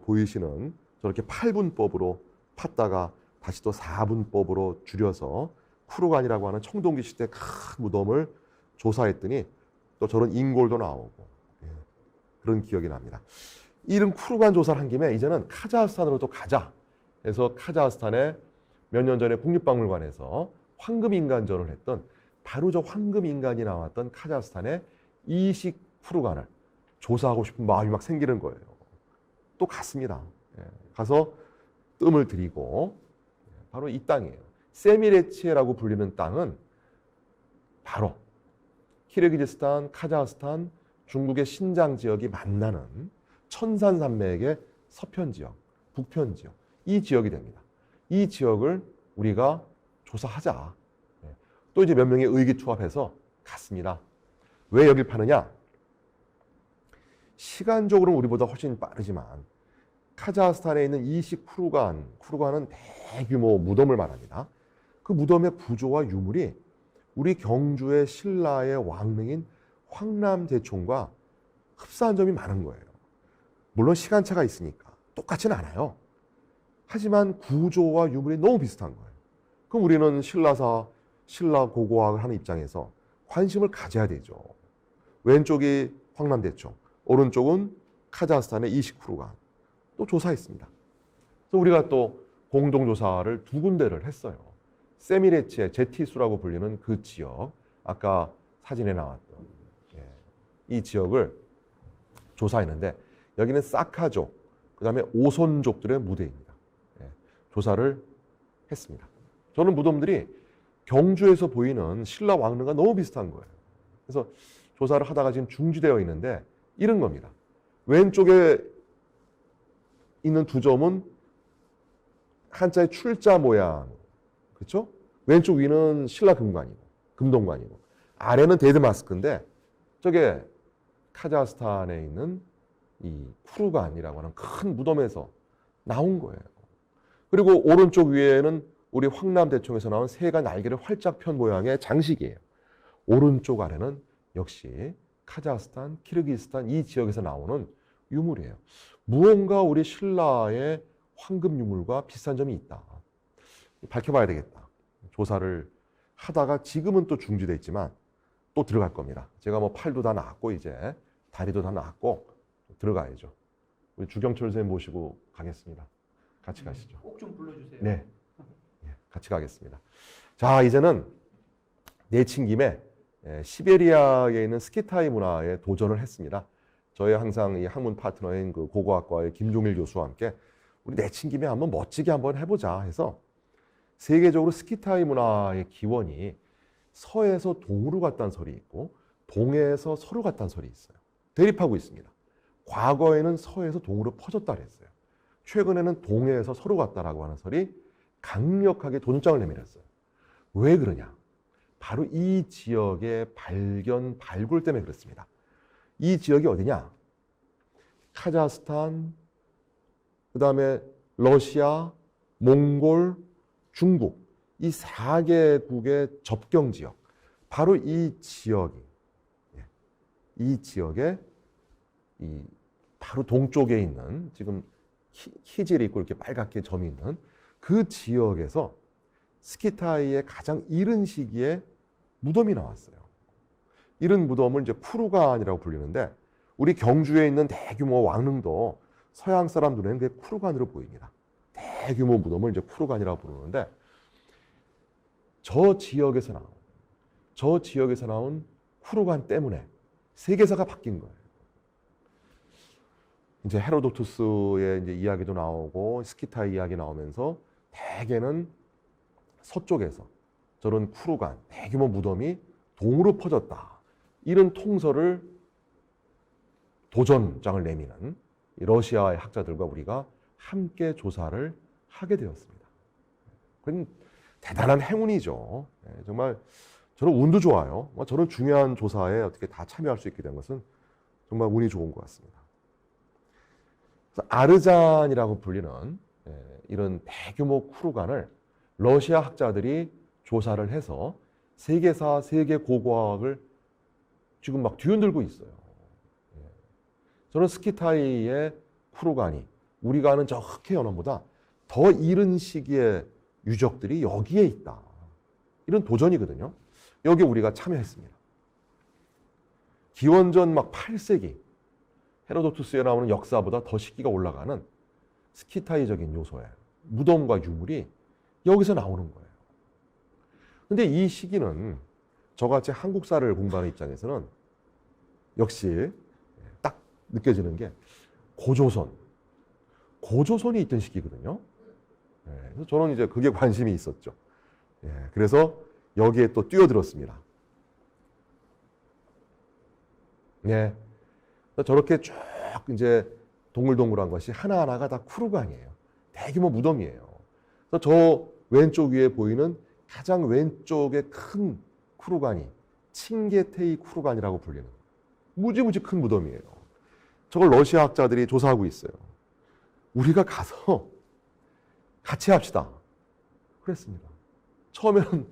보이시는 저렇게 8분법으로 팠다가 다시 또 4분법으로 줄여서 쿠르간이라고 하는 청동기 시대 큰 무덤을 조사했더니 또 저런 인골도 나오고 그런 기억이 납니다. 이런 쿠르간 조사를 한 김에 이제는 카자흐스탄으로 또 가자. 그래서 카자흐스탄에 몇 년 전에 국립박물관에서 황금인간전을 했던 바로 저 황금인간이 나왔던 카자흐스탄의 이식 쿠르간을 조사하고 싶은 마음이 막 생기는 거예요. 또 갔습니다. 가서 뜸을 들이고 바로 이 땅이에요. 세미레치에라고 불리는 땅은 바로 키르기즈스탄, 카자흐스탄, 중국의 신장 지역이 만나는 천산산맥의 서편 지역, 북편 지역, 이 지역이 됩니다. 이 지역을 우리가 조사하자. 또 이제 몇 명이 의기투합해서 갔습니다. 왜 여길 파느냐? 시간적으로는 우리보다 훨씬 빠르지만 카자흐스탄에 있는 이식 쿠르간은 대규모 무덤을 말합니다. 그 무덤의 구조와 유물이 우리 경주의 신라의 왕릉인 황남대총과 흡사한 점이 많은 거예요. 물론 시간차가 있으니까 똑같지는 않아요. 하지만 구조와 유물이 너무 비슷한 거예요. 그럼 우리는 신라 고고학을 하는 입장에서 관심을 가져야 되죠. 왼쪽이 황남대총, 오른쪽은 카자흐스탄의 이시쿠르간. 또 조사했습니다. 그래서 우리가 또 공동조사를 2군데를 했어요. 세미레치의 제티수라고 불리는 그 지역, 아까 사진에 나왔던 이 지역을 조사했는데 여기는 사카족, 그 다음에 오손족들의 무대입니다. 조사를 했습니다. 저는 무덤들이 경주에서 보이는 신라 왕릉과 너무 비슷한 거예요. 그래서 조사를 하다가 지금 중지되어 있는데 이런 겁니다. 왼쪽에 있는 2점은 한자의 출자 모양, 그렇죠? 왼쪽 위는 신라 금관이고 금동관이고 아래는 데드마스크인데 저게 카자흐스탄에 있는 이 쿠르간이라고 하는 큰 무덤에서 나온 거예요. 그리고 오른쪽 위에는 우리 황남대총에서 나온 새가 날개를 활짝 편 모양의 장식이에요. 오른쪽 아래는 역시 카자흐스탄, 키르기스탄 이 지역에서 나오는 유물이에요. 무언가 우리 신라의 황금 유물과 비슷한 점이 있다. 밝혀봐야 되겠다. 조사를 하다가 지금은 또 중지돼 있지만 또 들어갈 겁니다. 제가 뭐 팔도 다 나았고 이제 다리도 다 나았고 들어가야죠. 우리 주경철 선생님 모시고 가겠습니다. 같이 가시죠. 꼭 좀 불러주세요. 네, 같이 가겠습니다. 자, 이제는 내친 김에 시베리아에 있는 스키타이 문화에 도전을 했습니다. 저희 항상 이 학문 파트너인 그 고고학과의 김종일 교수와 함께 우리 내친 김에 한번 멋지게 한번 해보자 해서 세계적으로 스키타이 문화의 기원이 서에서 동으로 갔다는 설이 있고 동에서 서로 갔다는 설이 있어요. 대립하고 있습니다. 과거에는 서에서 동으로 퍼졌다 그랬어요. 최근에는 동에서 서로 갔다라고 하는 설이 강력하게 도전장을 내밀었어요. 왜 그러냐? 바로 이 지역의 발굴 때문에 그렇습니다. 이 지역이 어디냐? 카자흐스탄, 그 다음에 러시아, 몽골, 중국 이 4개국의 접경 지역, 바로 이 지역이 바로 동쪽에 있는 지금 희질이 있고 이렇게 빨갛게 점이 있는 그 지역에서 스키타이의 가장 이른 시기에 무덤이 나왔어요. 이런 무덤을 이제 쿠르간이라고 불리는데 우리 경주에 있는 대규모 왕릉도 서양 사람 눈에는 그게 쿠르간으로 보입니다. 대규모 무덤을 이제 쿠르간이라고 부르는데 저 지역에서 나온 쿠르간 때문에 세계사가 바뀐 거예요. 이제 헤로도투스의 이제 이야기도 나오고 스키타이 이야기 나오면서 대개는 서쪽에서 저런 쿠르간 대규모 무덤이 동으로 퍼졌다. 이런 통설을 도전장을 내미는 러시아의 학자들과 우리가 함께 조사를 하게 되었습니다. 그건 대단한 행운이죠. 정말 저는 운도 좋아요. 저런 중요한 조사에 어떻게 다 참여할 수 있게 된 것은 정말 운이 좋은 것 같습니다. 그래서 아르잔이라고 불리는 이런 대규모 쿠르간을 러시아 학자들이 조사를 해서 세계사, 세계 고고학을 지금 막 뒤흔들고 있어요. 저는 스키타이의 쿠르간이 우리가 아는 저 흑해 연원보다 더 이른 시기의 유적들이 여기에 있다. 이런 도전이거든요. 여기에 우리가 참여했습니다. 기원전 막 8세기 헤로도투스에 나오는 역사보다 더 시기가 올라가는 스키타이적인 요소에 무덤과 유물이 여기서 나오는 거예요. 근데 이 시기는 저같이 한국사를 공부하는 입장에서는 역시 딱 느껴지는 게 고조선이 있던 시기거든요. 그래서 저는 이제 그게 관심이 있었죠. 그래서 여기에 또 뛰어들었습니다. 저렇게 쭉 이제 동글동글한 것이 하나하나가 다 쿠르간이에요. 대규모 무덤이에요. 그래서 저 왼쪽 위에 보이는 가장 왼쪽에 큰 쿠르간이 칭게테이 쿠르간이라고 불리는 무지무지 큰 무덤이에요. 저걸 러시아 학자들이 조사하고 있어요. 우리가 가서 같이 합시다. 그랬습니다. 처음에는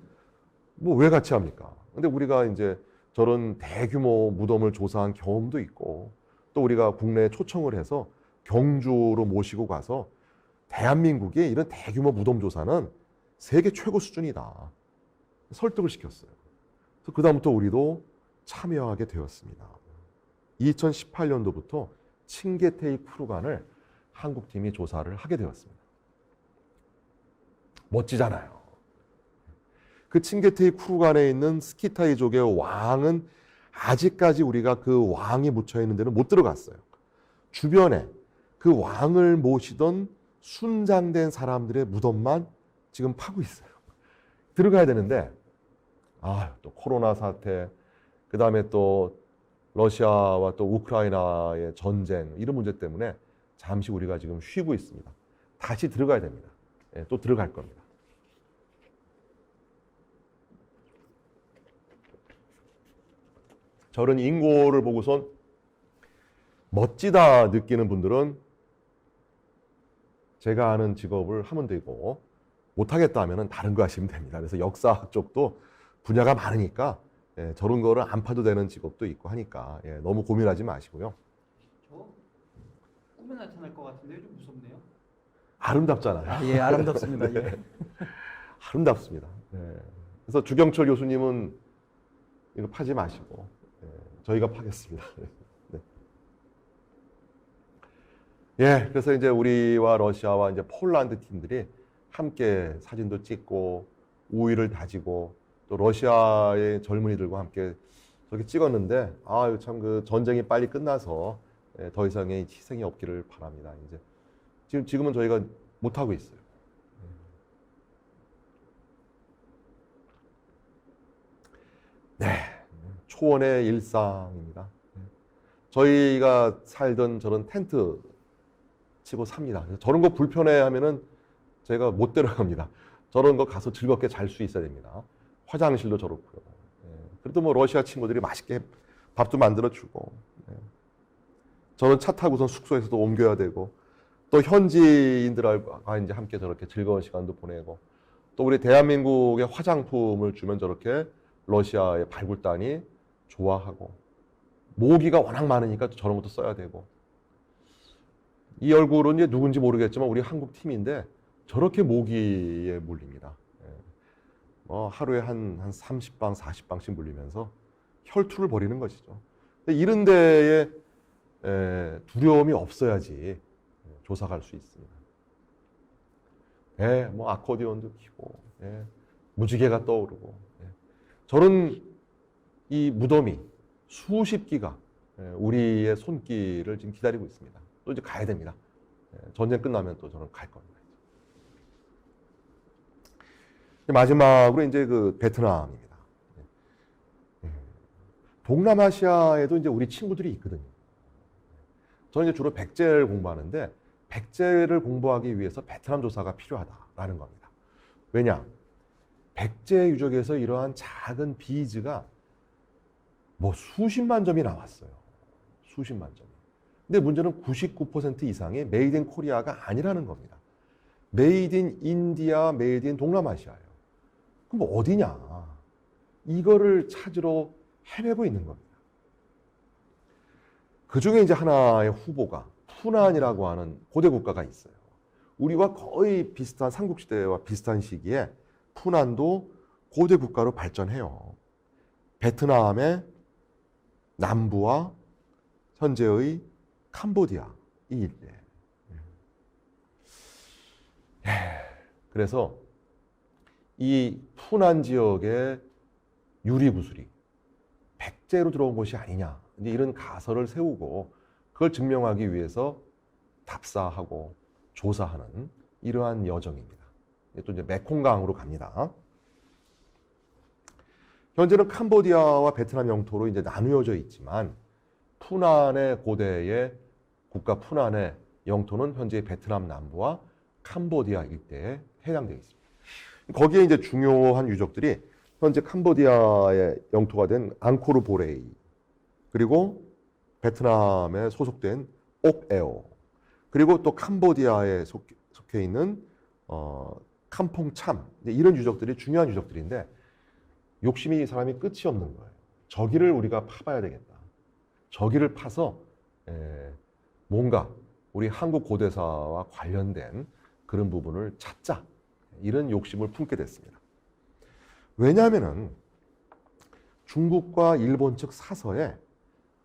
뭐 왜 같이 합니까? 근데 우리가 이제 저런 대규모 무덤을 조사한 경험도 있고 또 우리가 국내에 초청을 해서 경주로 모시고 가서 대한민국의 이런 대규모 무덤 조사는 세계 최고 수준이다. 설득을 시켰어요. 그래서 그다음부터 우리도 참여하게 되었습니다. 2018년도부터 칭게테이 쿠르간을 한국팀이 조사를 하게 되었습니다. 멋지잖아요. 그 칭게테이 쿠르간에 있는 스키타이족의 왕은 아직까지 우리가 그 왕이 묻혀 있는 데는 못 들어갔어요. 주변에 그 왕을 모시던 순장된 사람들의 무덤만 지금 파고 있어요. 들어가야 되는데 또 코로나 사태, 그 다음에 또 러시아와 또 우크라이나의 전쟁 이런 문제 때문에 잠시 우리가 지금 쉬고 있습니다. 다시 들어가야 됩니다. 또 들어갈 겁니다. 저런 인고를 보고선 멋지다 느끼는 분들은 제가 하는 직업을 하면 되고 못하겠다 하면 다른 거 하시면 됩니다. 그래서 역사학 쪽도 분야가 많으니까 저런 거를 안 파도 되는 직업도 있고 하니까 너무 고민하지 마시고요. 저 꿈에 나타날 것 같은데 좀 무섭네요. 아름답잖아요. 예, 아름답습니다. 예. 아름답습니다. 그래서 주경철 교수님은 이거 파지 마시고 저희가 파겠습니다. 네. 그래서 이제 우리와 러시아와 이제 폴란드 팀들이 함께 사진도 찍고 우위를 다지고 또 러시아의 젊은이들과 함께 저렇게 찍었는데 참 그 전쟁이 빨리 끝나서 더 이상의 희생이 없기를 바랍니다. 이제 지금은 저희가 못 하고 있어요. 네, 초원의 일상입니다. 저희가 살던 저런 텐트 치고 삽니다. 저런 거 불편해하면은 제가 못 데려갑니다. 저런 거 가서 즐겁게 잘 수 있어야 됩니다. 화장실도 저렇고요. 그래도 뭐 러시아 친구들이 맛있게 밥도 만들어주고 저는 차 타고선 숙소에서도 옮겨야 되고 또 현지인들과 이제 함께 저렇게 즐거운 시간도 보내고 또 우리 대한민국의 화장품을 주면 저렇게 러시아의 발굴단이 좋아하고 모기가 워낙 많으니까 저런 것도 써야 되고 이 얼굴은 이제 누군지 모르겠지만 우리 한국 팀인데 저렇게 모기에 물립니다. 하루에 한 30방, 40방씩 물리면서 혈투를 벌이는 것이죠. 이런 데에 두려움이 없어야지 조사갈 수 있습니다. 뭐 아코디언도 키고, 무지개가 떠오르고, 저런 이 무덤이 수십 기가 우리의 손길을 지금 기다리고 있습니다. 또 이제 가야 됩니다. 전쟁 끝나면 또 저는 갈 겁니다. 마지막으로 이제 그 베트남입니다. 동남아시아에도 이제 우리 친구들이 있거든요. 저는 이제 주로 백제를 공부하는데 백제를 공부하기 위해서 베트남 조사가 필요하다라는 겁니다. 왜냐? 백제 유적에서 이러한 작은 비즈가 뭐 수십만 점이 나왔어요. 수십만 점이. 근데 문제는 99% 이상이 메이드 인 코리아가 아니라는 겁니다. 메이드 인 인디아, 메이드 인 동남아시아예요. 그럼 뭐 어디냐? 이거를 찾으러 헤매고 있는 겁니다. 그 중에 이제 하나의 후보가 푸난이라고 하는 고대 국가가 있어요. 우리와 거의 비슷한 삼국시대와 비슷한 시기에 푸난도 고대 국가로 발전해요. 베트남의 남부와 현재의 캄보디아 이 일대. 그래서 이 푸난 지역의 유리구슬이 백제로 들어온 것이 아니냐 이제 이런 가설을 세우고 그걸 증명하기 위해서 답사하고 조사하는 이러한 여정입니다. 또 이제 메콩강으로 갑니다. 현재는 캄보디아와 베트남 영토로 이제 나누어져 있지만 푸난의 고대의 국가 푸난의 영토는 현재 베트남 남부와 캄보디아 일대에 해당되어 있습니다. 거기에 이제 중요한 유적들이 현재 캄보디아의 영토가 된 앙코르 보레이 그리고 베트남에 소속된 옥에오 그리고 또 캄보디아에 속해 있는 캄퐁참 이런 유적들이 중요한 유적들인데 욕심이 사람이 끝이 없는 거예요. 저기를 우리가 파봐야 되겠다. 저기를 파서 뭔가 우리 한국 고대사와 관련된 그런 부분을 찾자. 이런 욕심을 품게 됐습니다. 왜냐하면은 중국과 일본 측 사서에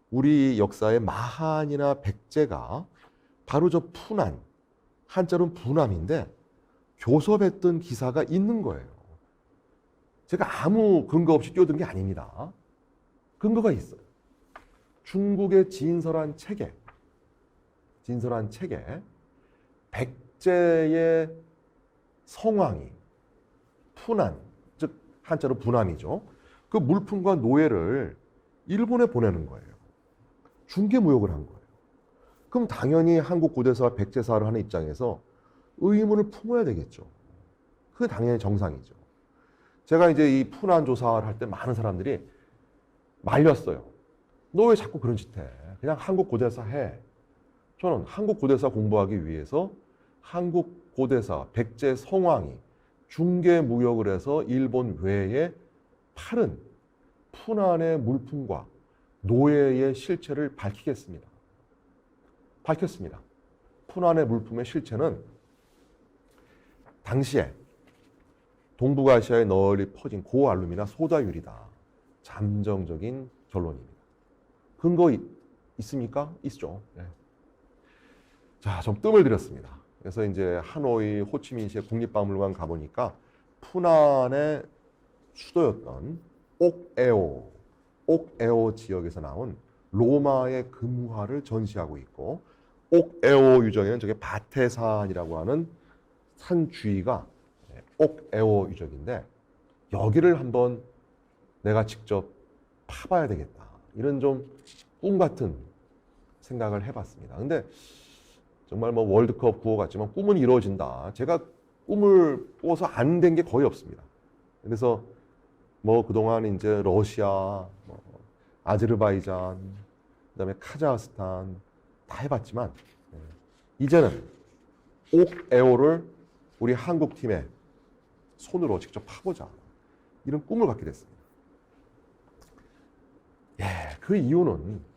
우리 역사의 마한이나 백제가 바로 저 푸난, 한자로는 부남인데 교섭했던 기사가 있는 거예요. 제가 아무 근거 없이 뛰어든 게 아닙니다. 근거가 있어요. 중국의 진설한 책에 백제의 성왕이 푸난, 즉 한자로 부남이죠. 그 물품과 노예를 일본에 보내는 거예요. 중개무역을 한 거예요. 그럼 당연히 한국 고대사와 백제사를 하는 입장에서 의문을 품어야 되겠죠. 그게 당연히 정상이죠. 제가 이제 이 푸난 조사를 할 때 많은 사람들이 말렸어요. 너 왜 자꾸 그런 짓 해? 그냥 한국 고대사 해. 저는 한국 고대사 공부하기 위해서 한국 고대사 백제 성왕이 중개무역을 해서 일본 외에 팔은 푸난의 물품과 노예의 실체를 밝히겠습니다. 밝혔습니다. 푸난의 물품의 실체는 당시에 동북아시아에 널리 퍼진 고알루미나 소다유리다. 잠정적인 결론입니다. 근거 있습니까? 있죠. 네. 자, 좀 뜸을 들였습니다. 그래서 이제 하노이 호치민시의 국립박물관 가보니까 푸난의 수도였던 옥에오 지역에서 나온 로마의 금화를 전시하고 있고, 옥에오 유적에는 저게 바테산이라고 하는 산 주위가 옥에오 유적인데, 여기를 한번 내가 직접 파봐야 되겠다. 이런 좀 꿈 같은 생각을 해봤습니다. 근데 정말 뭐 월드컵 구호 같지만 꿈은 이루어진다. 제가 꿈을 꿔서 안 된 게 거의 없습니다. 그래서 뭐 그동안 이제 러시아, 뭐 아제르바이잔, 그다음에 카자흐스탄 다 해봤지만 이제는 옥에오를 우리 한국 팀의 손으로 직접 파보자. 이런 꿈을 갖게 됐습니다. 그 이유는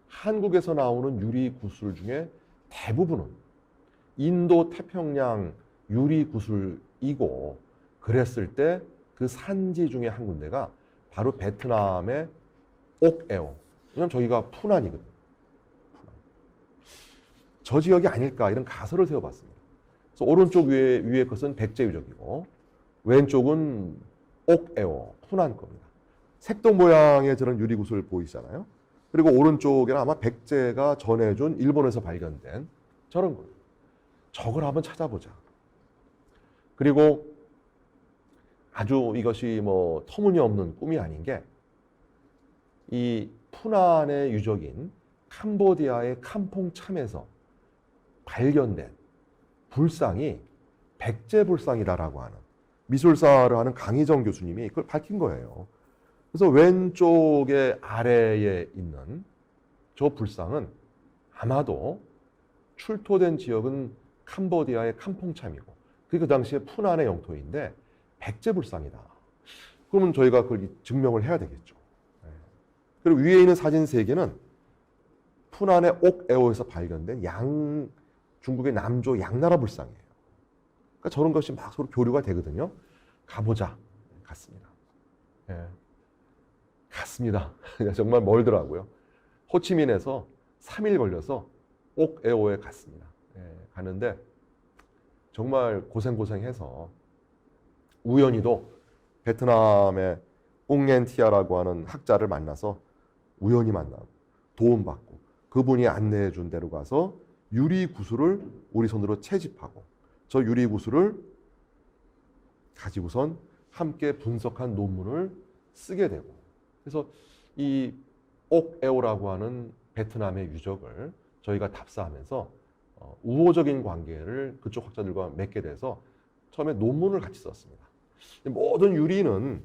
한국에서 나오는 유리 구슬 중에 대부분은 인도 태평양 유리 구슬이고, 그랬을 때 그 산지 중에 한 군데가 바로 베트남의 옥에오. 왜냐면 저기가 푸난이거든요. 저 지역이 아닐까 이런 가설을 세워봤습니다. 그래서 오른쪽 위에 것은 백제 유적이고 왼쪽은 옥에오, 푸난 겁니다. 색동 모양의 저런 유리 구슬 보이시잖아요. 그리고 오른쪽에는 아마 백제가 전해준 일본에서 발견된 저런 거예요. 저걸 한번 찾아보자. 그리고 아주 이것이 뭐 터무니없는 꿈이 아닌 게, 이 푸난의 유적인 캄보디아의 캄퐁참에서 발견된 불상이 백제 불상이다라고 하는, 미술사를 하는 강희정 교수님이 그걸 밝힌 거예요. 그래서 왼쪽에 아래에 있는 저 불상은 아마도 출토된 지역은 캄보디아의 캄퐁참이고, 그게 그 당시에 푸난의 영토인데 백제 불상이다. 그러면 저희가 그걸 증명을 해야 되겠죠. 그리고 위에 있는 사진 3개는 푸난의 옥에오에서 발견된 중국의 남조 양나라 불상이에요. 그러니까 저런 것이 막 서로 교류가 되거든요. 가보자. 갔습니다. 갔습니다. 정말 멀더라고요. 호치민에서 3일 걸려서 옥에오에 갔습니다. 가는데 정말 고생해서 우연히도 베트남의 옹옌티아라고 하는 학자를 만나서 우연히 만나고 도움받고, 그분이 안내해 준 데로 가서 유리 구슬을 우리 손으로 채집하고, 저 유리 구슬을 가지고선 함께 분석한 논문을 쓰게 되고, 그래서 이 옥에오라고 하는 베트남의 유적을 저희가 답사하면서 우호적인 관계를 그쪽 학자들과 맺게 돼서 처음에 논문을 같이 썼습니다. 모든 유리는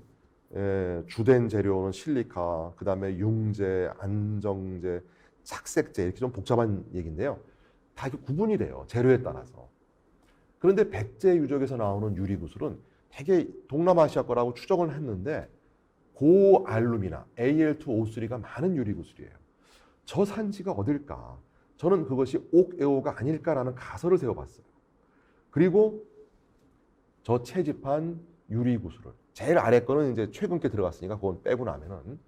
주된 재료는 실리카, 그 다음에 융제, 안정제, 착색제, 이렇게 좀 복잡한 얘기인데요. 다 이렇게 구분이 돼요. 재료에 따라서. 그런데 백제 유적에서 나오는 유리 구슬은 되게 동남아시아 거라고 추정을 했는데 고알루미나 Al2O3가 많은 유리구슬이에요. 저 산지가 어딜까? 저는 그것이 옥에오가 아닐까라는 가설을 세워봤어요. 그리고 저 채집한 유리구슬을 제일 아래 거는 이제 최근 게 들어갔으니까 그건 빼고 나면은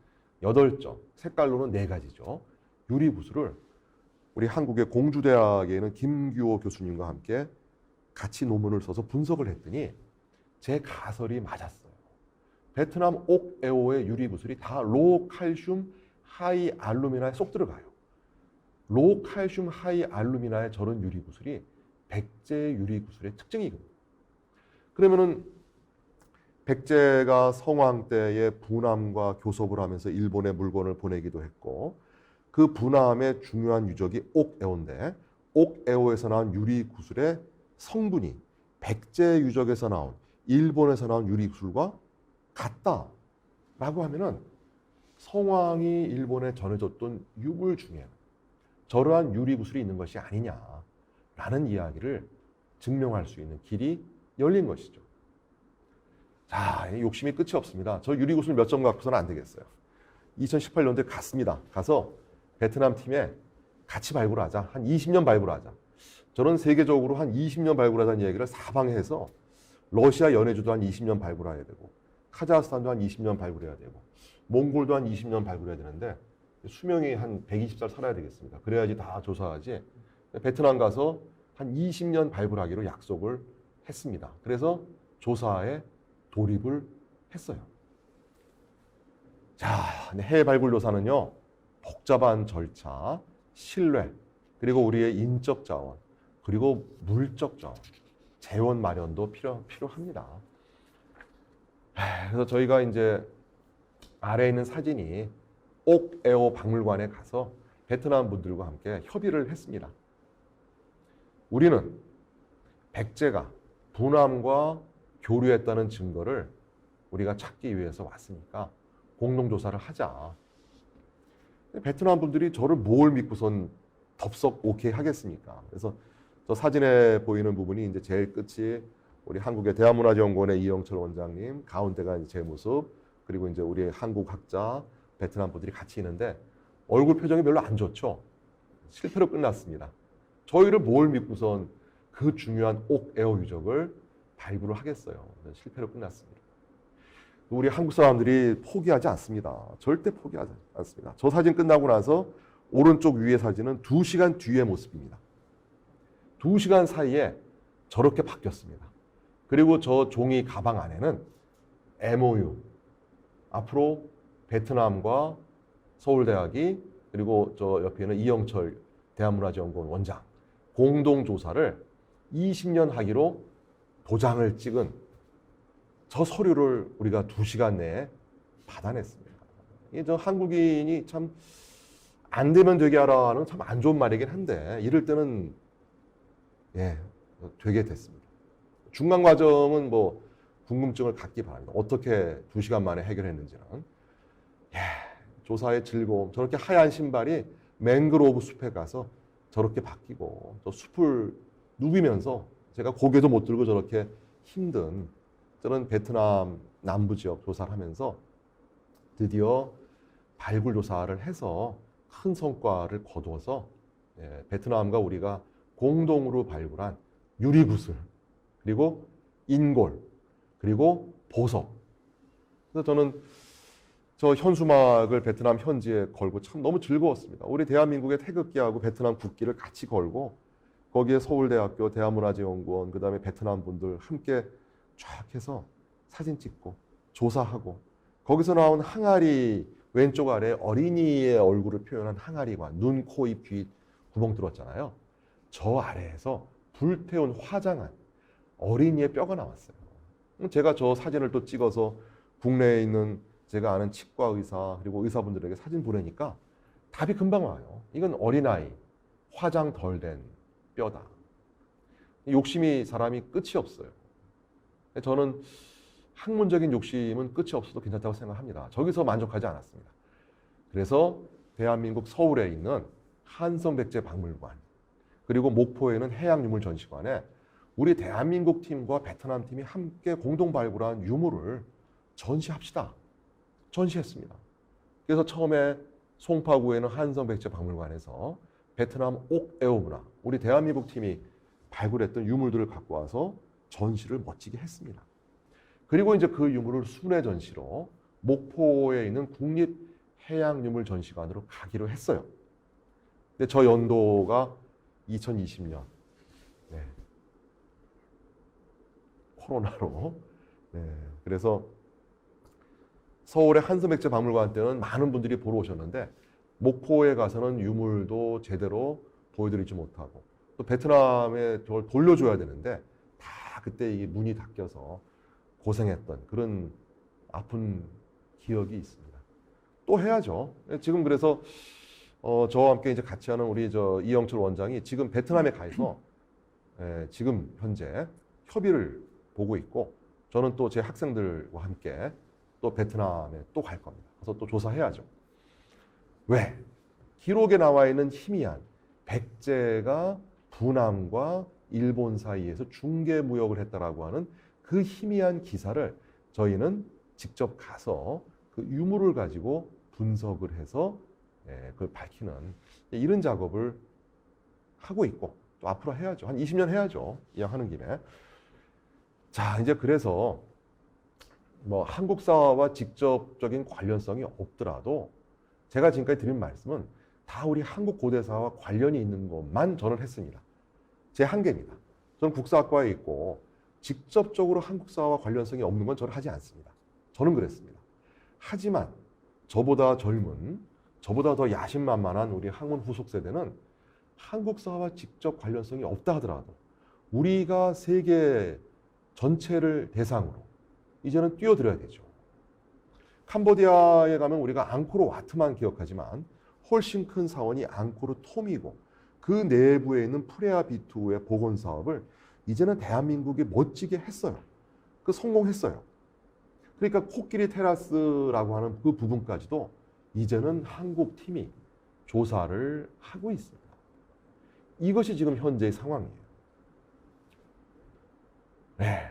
8점, 색깔로는 4가지죠. 유리구슬을 우리 한국의 공주대학에 있는 김규호 교수님과 함께 같이 논문을 써서 분석을 했더니 제 가설이 맞았어요. 베트남 옥에오의 유리구슬이 다 로칼슘 하이 알루미나에 쏙 들어가요. 로칼슘 하이 알루미나의 저런 유리구슬이 백제 유리구슬의 특징이거든요. 그러면은 백제가 성왕 때에 분함과 교섭을 하면서 일본에 물건을 보내기도 했고 그 분함의 중요한 유적이 옥에오인데 옥에오에서 나온 유리구슬의 성분이 백제 유적에서 나온 일본에서 나온 유리구슬과 같다라고 하면은 성왕이 일본에 전해줬던 유물 중에 저러한 유리구슬이 있는 것이 아니냐라는 이야기를 증명할 수 있는 길이 열린 것이죠. 자, 욕심이 끝이 없습니다. 저 유리구슬 몇 점 갖고서는 안 되겠어요. 2018년도에 갔습니다. 가서 베트남 팀에 같이 발굴하자. 한 20년 발굴하자. 저는 세계적으로 한 20년 발굴하자는 얘기를 사방에서 러시아 연해주도 한 20년 발굴해야 되고 카자흐스탄도 한 20년 발굴해야 되고 몽골도 한 20년 발굴해야 되는데 수명이 한 120살 살아야 되겠습니다. 그래야지 다 조사하지. 베트남 가서 한 20년 발굴하기로 약속을 했습니다. 그래서 조사에 돌입을 했어요. 자, 해외 발굴 조사는요. 복잡한 절차, 신뢰, 그리고 우리의 인적 자원, 그리고 물적 자원, 재원 마련도 필요합니다. 그래서 저희가 이제 아래에 있는 사진이 옥에오 박물관에 가서 베트남 분들과 함께 협의를 했습니다. 우리는 백제가 분함과 교류했다는 증거를 우리가 찾기 위해서 왔으니까 공동조사를 하자. 베트남 분들이 저를 뭘 믿고선 덥석 오케이 하겠습니까? 그래서 저 사진에 보이는 부분이 이제 제일 끝이 우리 한국의 대한문화재연구원의 이영철 원장님, 가운데가 이제 제 모습, 그리고 이제 우리 한국 학자, 베트남 분들이 같이 있는데 얼굴 표정이 별로 안 좋죠. 실패로 끝났습니다. 저희를 뭘 믿고선 그 중요한 옥에오 유적을 발굴을 하겠어요. 실패로 끝났습니다. 우리 한국 사람들이 포기하지 않습니다. 절대 포기하지 않습니다. 저 사진 끝나고 나서 오른쪽 위의 사진은 2시간 뒤의 모습입니다. 2시간 사이에 저렇게 바뀌었습니다. 그리고 저 종이 가방 안에는 MOU, 앞으로 베트남과 서울대학이 그리고 저 옆에는 이영철 대한문화재연구원 원장 공동조사를 20년 하기로 도장을 찍은 저 서류를 우리가 2시간 내에 받아냈습니다. 이게 저 한국인이 참 안 되면 되게 하라는 참 안 좋은 말이긴 한데 이럴 때는 되게 됐습니다. 중간 과정은 뭐 궁금증을 갖기 바랍니다. 어떻게 2시간 만에 해결했는지는. 조사의 즐거움. 저렇게 하얀 신발이 맹그로브 숲에 가서 저렇게 바뀌고 저 숲을 누비면서 제가 고개도 못 들고 저렇게 힘든 저는 베트남 남부 지역 조사를 하면서 드디어 발굴 조사를 해서 큰 성과를 거두어서 베트남과 우리가 공동으로 발굴한 유리구슬 그리고 인골 그리고 보석. 그래서 저는 저 현수막을 베트남 현지에 걸고 참 너무 즐거웠습니다. 우리 대한민국의 태극기하고 베트남 국기를 같이 걸고 거기에 서울대학교, 대한문화재연구원, 그다음에 베트남 분들 함께 쫙 해서 사진 찍고 조사하고 거기서 나온 항아리 왼쪽 아래 어린이의 얼굴을 표현한 항아리와 눈, 코, 입, 귀 구멍 뚫었잖아요. 저 아래에서 불태운 화장한 어린이의 뼈가 나왔어요. 제가 저 사진을 또 찍어서 국내에 있는 제가 아는 치과 의사 그리고 의사분들에게 사진 보내니까 답이 금방 와요. 이건 어린아이, 화장 덜 된 뼈다. 욕심이 사람이 끝이 없어요. 저는 학문적인 욕심은 끝이 없어도 괜찮다고 생각합니다. 저기서 만족하지 않았습니다. 그래서 대한민국 서울에 있는 한성백제박물관 그리고 목포에는 해양유물전시관에 우리 대한민국 팀과 베트남 팀이 함께 공동 발굴한 유물을 전시합시다. 전시했습니다. 그래서 처음에 송파구에는 한성백제박물관에서 베트남 옥에오문화, 우리 대한민국 팀이 발굴했던 유물들을 갖고 와서 전시를 멋지게 했습니다. 그리고 이제 그 유물을 순회 전시로 목포에 있는 국립해양유물전시관으로 가기로 했어요. 근데 저 연도가 2020년. 네. 코로나로. 네. 그래서 서울의 한성백제박물관 때는 많은 분들이 보러 오셨는데 목포에 가서는 유물도 제대로 보여드리지 못하고 또 베트남에 저걸 돌려줘야 되는데 다 그때 이게 문이 닫혀서 고생했던 그런 아픈 기억이 있습니다. 또 해야죠. 지금 그래서 저와 함께 이제 같이 하는 우리 이영철 원장이 지금 베트남에 가 있어 지금 현재 협의를 보고 있고 저는 또 제 학생들과 함께 또 베트남에 또 갈 겁니다. 그래서 또 조사해야죠. 왜? 기록에 나와 있는 희미한 백제가 부남과 일본 사이에서 중개 무역을 했다라고 하는 그 희미한 기사를 저희는 직접 가서 그 유물을 가지고 분석을 해서 그걸 밝히는 이런 작업을 하고 있고 또 앞으로 해야죠. 한 20년 해야죠. 이왕 하는 김에. 자, 이제 그래서 뭐 한국사와 직접적인 관련성이 없더라도 제가 지금까지 드린 말씀은 다 우리 한국 고대사와 관련이 있는 것만 저는 했습니다. 제 한계입니다. 저는 국사학과에 있고 직접적으로 한국사와 관련성이 없는 건 저는 하지 않습니다. 저는 그랬습니다. 하지만 저보다 젊은, 저보다 더 야심만만한 우리 학문 후속 세대는 한국사와 직접 관련성이 없다 하더라도 우리가 세계 전체를 대상으로 이제는 뛰어들어야 되죠. 캄보디아에 가면 우리가 앙코르와트만 기억하지만 훨씬 큰 사원이 앙코르톰이고 그 내부에 있는 프레아비투의 복원 사업을 이제는 대한민국이 멋지게 했어요. 그 성공했어요. 그러니까 코끼리 테라스라고 하는 그 부분까지도 이제는 한국 팀이 조사를 하고 있습니다. 이것이 지금 현재의 상황이에요. 네.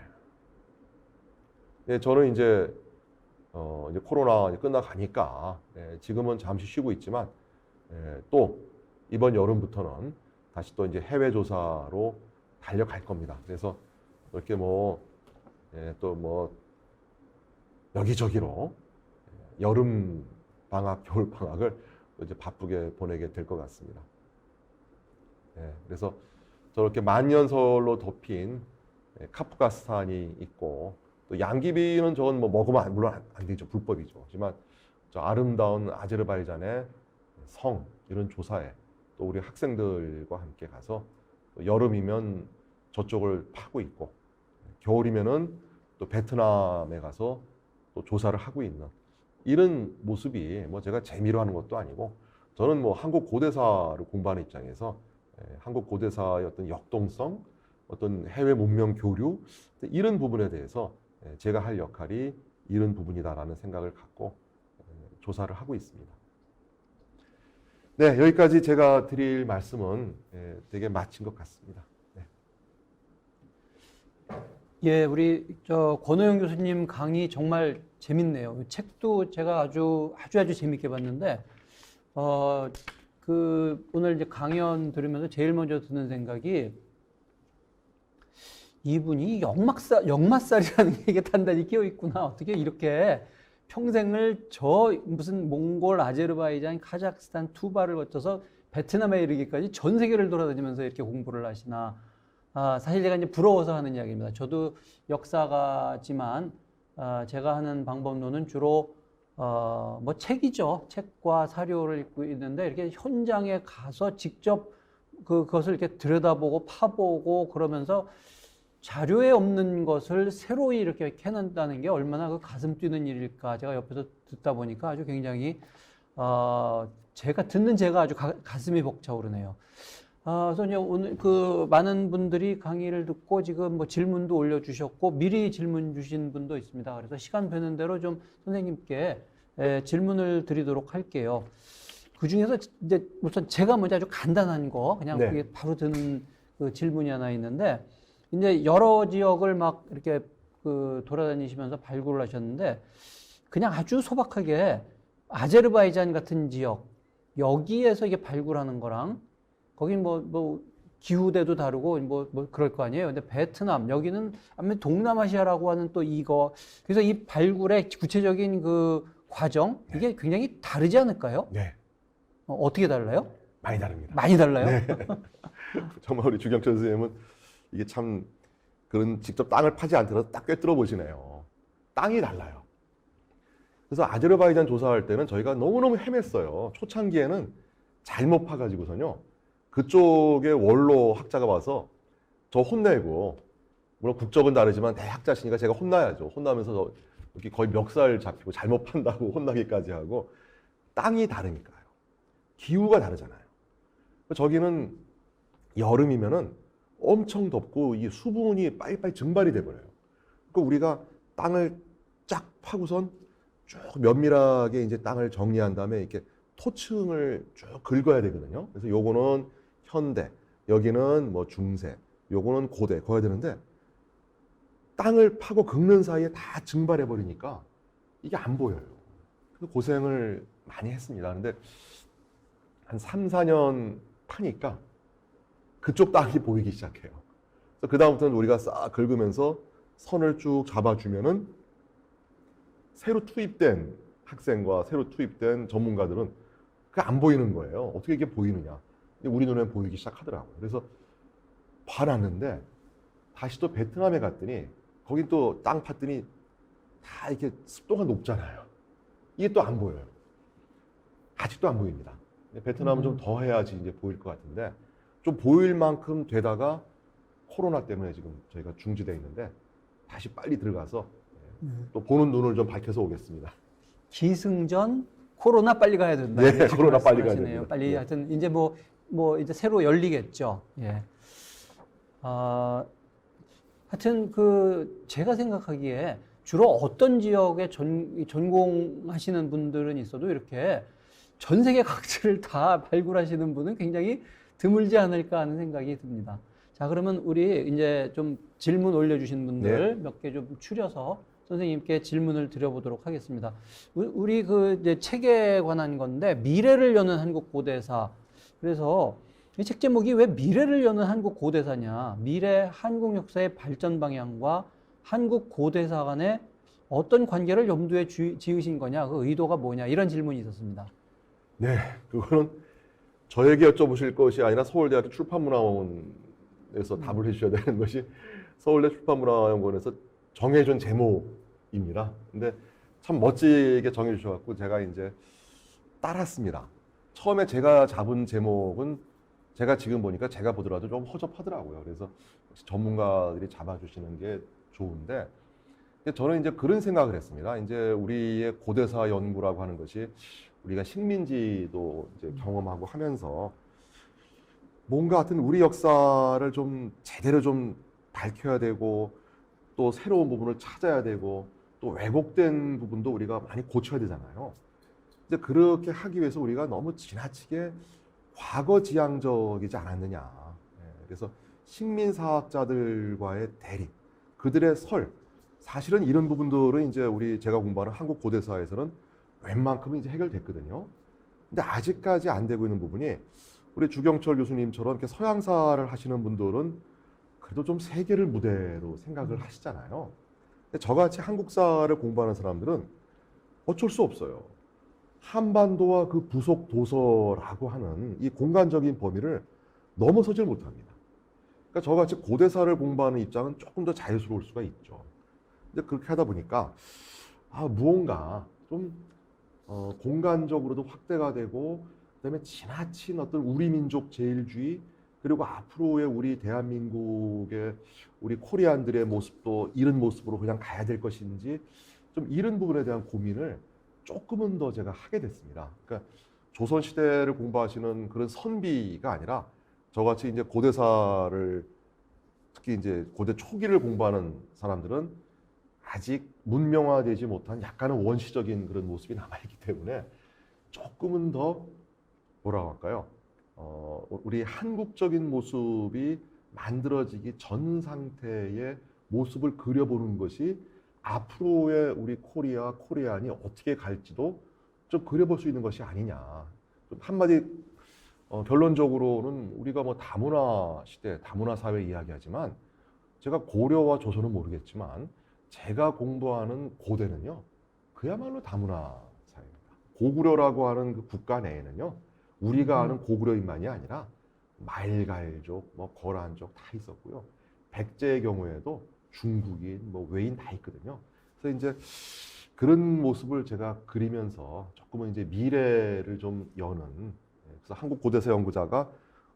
네, 저는 이제 코로나 끝나가니까 지금은 잠시 쉬고 있지만 또 이번 여름부터는 다시 또 이제 해외 조사로 달려갈 겁니다. 그래서 이렇게 또 뭐 여기저기로 여름 방학, 겨울 방학을 이제 바쁘게 보내게 될 것 같습니다. 그래서 저렇게 만년설로 덮인 카프카스탄이 있고 또 양귀비는 저건 뭐 먹으면 물론 안 되죠. 불법이죠. 하지만 저 아름다운 아제르바이잔의 성 이런 조사에 또 우리 학생들과 함께 가서 여름이면 저쪽을 파고 있고 겨울이면은 또 베트남에 가서 또 조사를 하고 있는 이런 모습이 뭐 제가 재미로 하는 것도 아니고 저는 뭐 한국 고대사를 공부하는 입장에서 한국 고대사의 어떤 역동성, 어떤 해외 문명 교류 이런 부분에 대해서 제가 할 역할이 이런 부분이다라는 생각을 갖고 조사를 하고 있습니다. 네, 여기까지 제가 드릴 말씀은 되게 마친 것 같습니다. 네. 예, 우리 권호영 교수님 강의 정말 재밌네요. 책도 제가 아주 재밌게 봤는데 오늘 이제 강연 들으면서 제일 먼저 드는 생각이 이분이 역마살이라는 게 이게 단단히 끼어 있구나. 어떻게 이렇게 평생을 무슨 몽골, 아제르바이잔, 카자흐스탄, 투바를 거쳐서 베트남에 이르기까지 전 세계를 돌아다니면서 이렇게 공부를 하시나. 사실 제가 이제 부러워서 하는 이야기입니다. 저도 역사가지만 제가 하는 방법론은 주로 뭐 책이죠. 책과 사료를 읽고 있는데 이렇게 현장에 가서 직접 그것을 이렇게 들여다보고 파보고 그러면서 자료에 없는 것을 새로이 이렇게 캐낸다는 게 얼마나 그 가슴 뛰는 일일까. 제가 옆에서 듣다 보니까 아주 굉장히 제가 아주 가슴이 벅차오르네요. 그래서 이제 오늘 많은 분들이 강의를 듣고 지금 뭐 질문도 올려주셨고 미리 질문 주신 분도 있습니다. 그래서 시간 되는 대로 좀 선생님께 질문을 드리도록 할게요. 그 중에서 이제 우선 제가 먼저 아주 간단한 거 그냥 그게 바로 드는 그 질문이 하나 있는데 이제 여러 지역을 막 이렇게 돌아다니시면서 발굴을 하셨는데 그냥 아주 소박하게 아제르바이잔 같은 지역 여기에서 이게 발굴하는 거랑 거긴 뭐 기후대도 다르고 뭐 그럴 거 아니에요. 근데 베트남 여기는 아무래도 동남아시아라고 하는 또 이거 그래서 이 발굴의 구체적인 그 과정 이게 굉장히 다르지 않을까요? 네, 어떻게 달라요? 많이 다릅니다. 많이 달라요? 네. 정말 우리 주경철 선생님은 이게 참 그런 직접 땅을 파지 않더라도 딱 꿰뚫어 보시네요. 땅이 달라요. 그래서 아제르바이잔 조사할 때는 저희가 너무너무 헤맸어요. 초창기에는 잘못 파가지고서요. 그쪽에 원로 학자가 와서 저 혼내고, 물론 국적은 다르지만 대학자시니까 제가 혼나야죠. 혼나면서 저 이렇게 거의 멱살 잡히고 잘못 판다고 혼나기까지 하고, 땅이 다르니까요. 기후가 다르잖아요. 저기는 여름이면은 엄청 덥고 이 수분이 빨리빨리 증발이 돼버려요. 그러니까 우리가 땅을 쫙 파고선 쭉 면밀하게 이제 땅을 정리한 다음에 이렇게 토층을 쭉 긁어야 되거든요. 그래서 요거는 현대, 여기는 뭐 중세, 요거는 고대 거야 되는데 땅을 파고 긁는 사이에 다 증발해 버리니까 이게 안 보여요. 그래서 고생을 많이 했습니다. 근데 한 3, 4년 파니까 그쪽 땅이 보이기 시작해요. 그래서 그다음부터는 우리가 싹 긁으면서 선을 쭉 잡아주면은 새로 투입된 학생과 새로 투입된 전문가들은 그게 안 보이는 거예요. 어떻게 이게 보이느냐. 근데 우리 눈에는 보이기 시작하더라고요. 그래서 봐놨는데 다시 또 베트남에 갔더니 거긴 또 땅 팠더니 다 이렇게 습도가 높잖아요. 이게 또 안 보여요. 아직도 안 보입니다. 베트남은 좀 더 해야지 이제 보일 것 같은데 좀 보일 만큼 되다가 코로나 때문에 지금 저희가 중지되어 있는데 다시 빨리 들어가서 또 보는 눈을 좀 밝혀서 오겠습니다. 기승전 코로나 빨리 가야 된다. 네, 코로나 빨리 가야 됩니다. 됩니다. 빨리 네. 하여튼 이제 뭐 이제 새로 열리겠죠. 예. 하여튼 그 제가 생각하기에 주로 어떤 지역에 전공하시는 분들은 있어도 이렇게 전 세계 각지를 다 발굴하시는 분은 굉장히 드물지 않을까 하는 생각이 듭니다. 자, 그러면 우리 이제 좀 질문 올려주신 분들 몇 개 좀 추려서 선생님께 질문을 드려보도록 하겠습니다. 우리 그 이제 책에 관한 건데 미래를 여는 한국 고대사. 그래서 이 책 제목이 왜 미래를 여는 한국 고대사냐? 미래 한국 역사의 발전 방향과 한국 고대사 간의 어떤 관계를 염두에 지으신 거냐? 그 의도가 뭐냐? 이런 질문이 있었습니다. 네, 그거는 저에게 여쭤보실 것이 아니라 서울대학교 출판문화원에서 답을 해주셔야 되는 것이 서울대 출판문화연구원에서 정해준 제목입니다. 근데 참 멋지게 정해주셔갖고 제가 이제 따랐습니다. 처음에 제가 잡은 제목은 제가 지금 보니까 제가 보더라도 좀 허접하더라고요. 그래서 역시 전문가들이 잡아주시는 게 좋은데 저는 이제 그런 생각을 했습니다. 이제 우리의 고대사 연구라고 하는 것이 우리가 식민지도 이제 경험하고 하면서 뭔가 하여튼 우리 역사를 좀 제대로 좀 밝혀야 되고 또 새로운 부분을 찾아야 되고 또 왜곡된 부분도 우리가 많이 고쳐야 되잖아요. 이제 그렇게 하기 위해서 우리가 너무 지나치게 과거지향적이지 않았느냐. 그래서 식민사학자들과의 대립, 그들의 설, 사실은 이런 부분들은 이제 제가 공부하는 한국 고대사에서는 웬만큼은 이제 해결됐거든요. 근데 아직까지 안 되고 있는 부분이 우리 주경철 교수님처럼 이렇게 서양사를 하시는 분들은 그래도 좀 세계를 무대로 생각을 하시잖아요. 근데 저같이 한국사를 공부하는 사람들은 어쩔 수 없어요. 한반도와 그 부속 도서라고 하는 이 공간적인 범위를 넘어서질 못합니다. 그러니까 저같이 고대사를 공부하는 입장은 조금 더 자유스러울 수가 있죠. 근데 그렇게 하다 보니까 무언가 좀 공간적으로도 확대가 되고 그다음에 지나친 어떤 우리 민족 제일주의 그리고 앞으로의 우리 대한민국의 우리 코리안들의 모습도 이런 모습으로 그냥 가야 될 것인지 좀 이런 부분에 대한 고민을 조금은 더 제가 하게 됐습니다. 그러니까 조선시대를 공부하시는 그런 선비가 아니라 저같이 이제 고대사를 특히 이제 고대 초기를 공부하는 사람들은 아직 문명화되지 못한 약간은 원시적인 그런 모습이 남아있기 때문에 조금은 더 뭐라고 할까요? 우리 한국적인 모습이 만들어지기 전 상태의 모습을 그려보는 것이 앞으로의 우리 코리안이 어떻게 갈지도 좀 그려볼 수 있는 것이 아니냐. 좀 한마디 결론적으로는 우리가 뭐 다문화 시대, 다문화 사회 이야기하지만 제가 고려와 조선은 모르겠지만 제가 공부하는 고대는요, 그야말로 다문화 사회입니다. 고구려라고 하는 그 국가 내에는요, 우리가 아는 고구려인만이 아니라 말갈족, 뭐 거란족 다 있었고요. 백제의 경우에도 중국인, 뭐 외인 다 있거든요. 그래서 이제 그런 모습을 제가 그리면서 조금은 이제 미래를 좀 여는, 그래서 한국 고대사 연구자가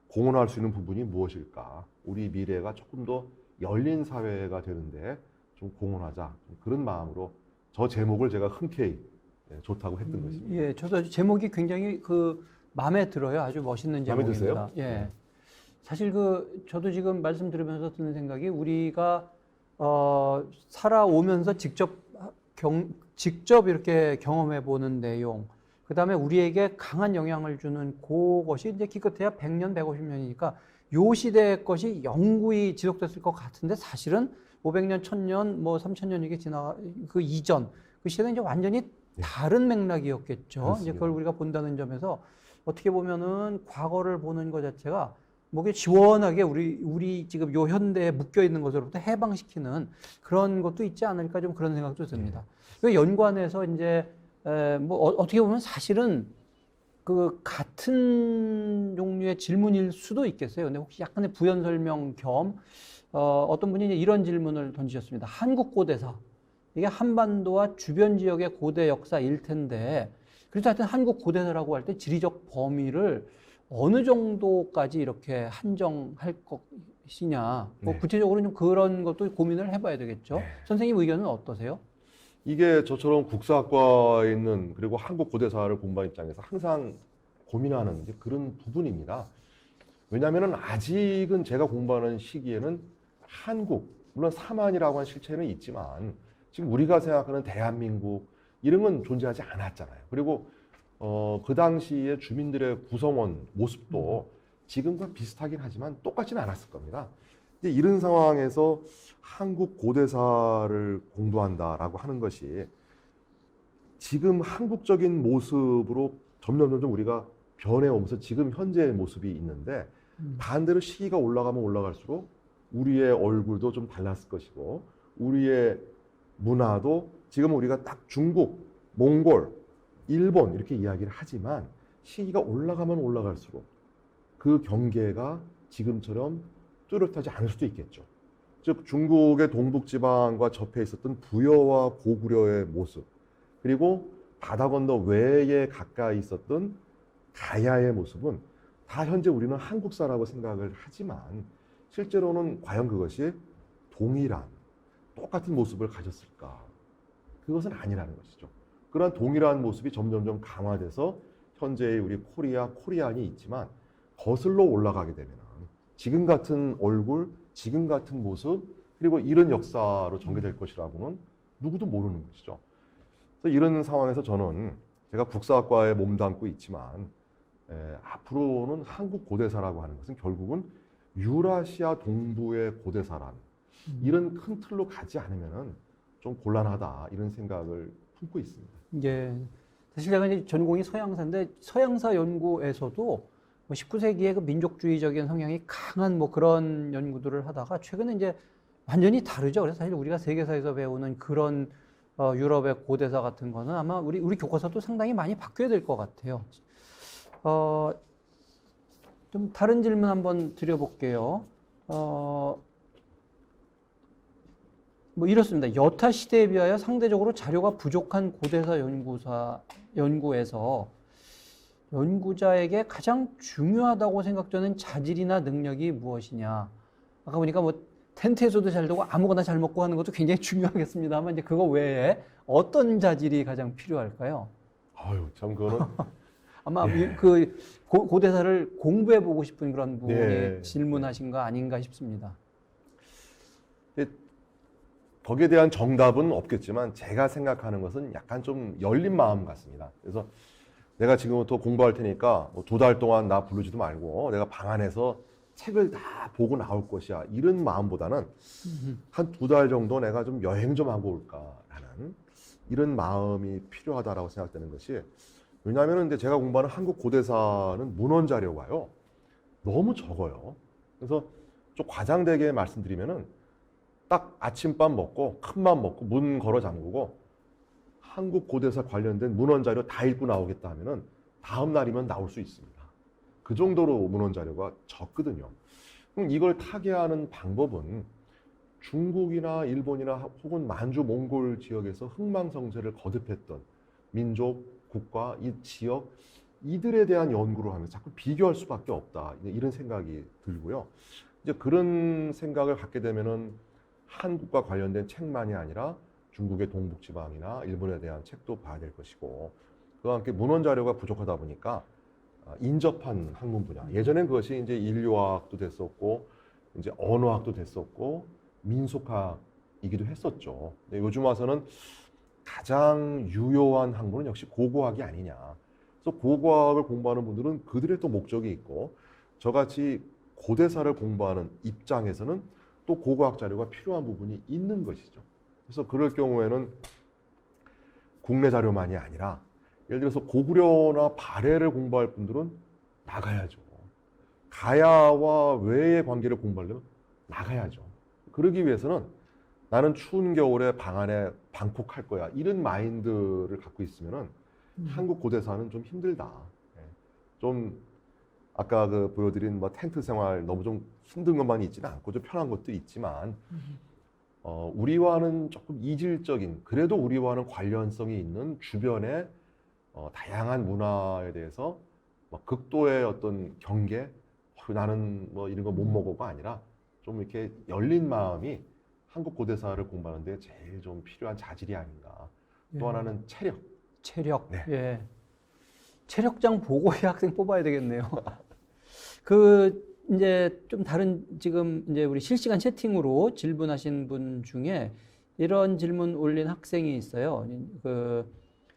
공헌할 수 있는 부분이 무엇일까? 우리 미래가 조금 더 열린 사회가 되는데 좀 공헌하자. 그런 마음으로 저 제목을 제가 흔쾌히 좋다고 했던 것입니다. 예, 저도 제목이 굉장히 그 마음에 들어요. 아주 멋있는 마음에 제목입니다. 드세요? 예. 사실 저도 지금 말씀 들으면서 드는 생각이 우리가 살아오면서 직접 이렇게 경험해 보는 내용, 그 다음에 우리에게 강한 영향을 주는 그것이 이제 기껏해야 100년, 150년이니까 요 시대의 것이 영구히 지속됐을 것 같은데 사실은 500년, 1000년, 뭐 3000년 이게 그 이전, 그 시대는 이제 완전히 다른 맥락이었겠죠. 그렇습니다. 이제 그걸 우리가 본다는 점에서 어떻게 보면은 과거를 보는 것 자체가 목에 시원하게 우리 지금 요 현대에 묶여 있는 것으로부터 해방시키는 그런 것도 있지 않을까 좀 그런 생각도 듭니다. 그 연관해서 이제 뭐 어떻게 보면 사실은 그 같은 종류의 질문일 수도 있겠어요. 근데 혹시 약간의 부연 설명 겸 어떤 분이 이제 이런 질문을 던지셨습니다. 한국 고대사 이게 한반도와 주변 지역의 고대 역사일 텐데 그래서 하여튼 한국 고대사라고 할 때 지리적 범위를 어느 정도까지 이렇게 한정할 것이냐. 뭐 네. 구체적으로 좀 그런 것도 고민을 해봐야 되겠죠. 네. 선생님 의견은 어떠세요? 이게 저처럼 국사학과에 있는 그리고 한국 고대사를 공부한 입장에서 항상 고민하는 이제 그런 부분입니다. 왜냐하면 아직은 제가 공부하는 시기에는 한국, 물론 사만이라고 하는 실체는 있지만 지금 우리가 생각하는 대한민국 이런 건 존재하지 않았잖아요. 그리고 그 당시에 주민들의 구성원 모습도 지금과 비슷하긴 하지만 똑같지는 않았을 겁니다. 이제 이런 상황에서 한국 고대사를 공부한다라고 하는 것이 지금 한국적인 모습으로 점점 우리가 변해오면서 지금 현재의 모습이 있는데 반대로 시기가 올라가면 올라갈수록 우리의 얼굴도 좀 달랐을 것이고 우리의 문화도 지금 우리가 딱 중국, 몽골, 일본 이렇게 이야기를 하지만 시기가 올라가면 올라갈수록 그 경계가 지금처럼 뚜렷하지 않을 수도 있겠죠. 즉 중국의 동북지방과 접해 있었던 부여와 고구려의 모습 그리고 바다 건너 외에 가까이 있었던 가야의 모습은 다 현재 우리는 한국사라고 생각을 하지만 실제로는 과연 그것이 동일한 똑같은 모습을 가졌을까? 그것은 아니라는 것이죠. 그러한 동일한 모습이 점점 강화돼서 현재의 우리 코리안이 있지만 거슬러 올라가게 되면 지금 같은 얼굴, 지금 같은 모습 그리고 이런 역사로 전개될 것이라고는 누구도 모르는 것이죠. 그래서 이런 상황에서 저는 제가 국사학과에 몸담고 있지만 앞으로는 한국 고대사라고 하는 것은 결국은 유라시아 동부의 고대사라는 이런 큰 틀로 가지 않으면은 좀 곤란하다 이런 생각을 품고 있습니다. 예. 사실 제가 이제 전공이 서양사인데 서양사 연구에서도 뭐 19세기에 그 민족주의적인 성향이 강한 뭐 그런 연구들을 하다가 최근에 이제 완전히 다르죠. 그래서 사실 우리가 세계사에서 배우는 그런 유럽의 고대사 같은 거는 아마 우리 교과서도 상당히 많이 바뀌어야 될 것 같아요. 좀 다른 질문 한번 드려볼게요. 뭐 이렇습니다. 여타 시대에 비하여 상대적으로 자료가 부족한 고대사 연구에서 연구자에게 가장 중요하다고 생각되는 자질이나 능력이 무엇이냐. 아까 보니까 뭐 텐트에서도 잘 되고 아무거나 잘 먹고 하는 것도 굉장히 중요하겠습니다만 이제 그거 외에 어떤 자질이 가장 필요할까요? 아유, 참 그거는 아마 그 고대사를 공부해 보고 싶은 그런 분이 네. 질문하신 거 아닌가 싶습니다. 거기에 대한 정답은 없겠지만 제가 생각하는 것은 약간 좀 열린 마음 같습니다. 그래서 내가 지금부터 공부할 테니까 뭐 2달 동안 나 부르지도 말고 내가 방 안에서 책을 다 보고 나올 것이야. 이런 마음보다는 한 2달 정도 내가 좀 여행 좀 하고 올까라는 이런 마음이 필요하다라고 생각되는 것이, 왜냐하면 이제 제가 공부하는 한국 고대사는 문헌 자료가요 너무 적어요. 그래서 좀 과장되게 말씀드리면은 딱 아침밥 먹고 큰맘 먹고 문 걸어 잠그고 한국 고대사 관련된 문헌 자료 다 읽고 나오겠다 하면은 다음 날이면 나올 수 있습니다. 그 정도로 문헌 자료가 적거든요. 그럼 이걸 타개하는 방법은 중국이나 일본이나 혹은 만주 몽골 지역에서 흥망성쇠를 거듭했던 민족, 국가, 이 지역, 이들에 대한 연구를 하면서 자꾸 비교할 수밖에 없다. 이런 생각이 들고요. 이제 그런 생각을 갖게 되면은 한국과 관련된 책만이 아니라 중국의 동북지방이나 일본에 대한 책도 봐야 될 것이고, 그와 함께 문헌 자료가 부족하다 보니까 인접한 학문 분야. 예전엔 그것이 이제 인류학도 됐었고, 이제 언어학도 됐었고, 민속학이기도 했었죠. 근데 요즘 와서는 가장 유효한 학문은 역시 고고학이 아니냐. 그래서 고고학을 공부하는 분들은 그들의 또 목적이 있고, 저같이 고대사를 공부하는 입장에서는 또 고고학 자료가 필요한 부분이 있는 것이죠. 그래서 그럴 경우에는 국내 자료만이 아니라 예를 들어서 고구려나 발해를 공부할 분들은 나가야죠. 가야와 외의 관계를 공부하려면 나가야죠. 그러기 위해서는 나는 추운 겨울에 방 안에 방콕할 거야. 이런 마인드를 갖고 있으면은 한국 고대사는 좀 힘들다. 좀 아까 그 보여드린 뭐 텐트 생활 너무 좀 힘든 것만 있지는 않고 좀 편한 것도 있지만 우리와는 조금 이질적인, 그래도 우리와는 관련성이 있는 주변의 다양한 문화에 대해서 뭐 극도의 어떤 경계, 나는 뭐 이런 거 못 먹어가 아니라 좀 이렇게 열린 마음이 한국 고대사를 공부하는데 제일 좀 필요한 자질이 아닌가. 또 하나는 체력. 체력. 네. 예. 체력장 보고의 학생 뽑아야 되겠네요. 그 이제 좀 다른 지금 이제 우리 실시간 채팅으로 질문하신 분 중에 이런 질문 올린 학생이 있어요. 그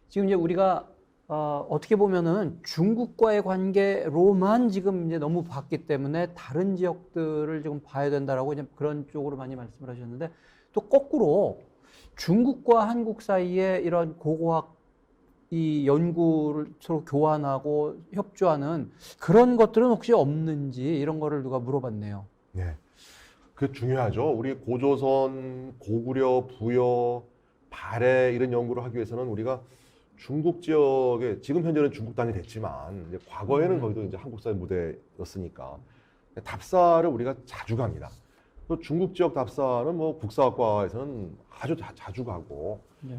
지금 이제 우리가 어떻게 보면은 중국과의 관계로만 지금 이제 너무 봤기 때문에 다른 지역들을 지금 봐야 된다라고 이제 그런 쪽으로 많이 말씀을 하셨는데, 또 거꾸로 중국과 한국 사이에 이런 고고학 이 연구를 서로 교환하고 협조하는 그런 것들은 혹시 없는지 이런 거를 누가 물어봤네요. 네. 그게 중요하죠. 우리 고조선, 고구려, 부여, 발해 이런 연구를 하기 위해서는 우리가 중국 지역에, 지금 현재는 중국 땅이 됐지만 이제 과거에는 거기도 이제 한국사의 무대였으니까 답사를 우리가 자주 갑니다. 또 중국 지역 답사는 뭐 국사학과에서는 아주 자주 가고, 네.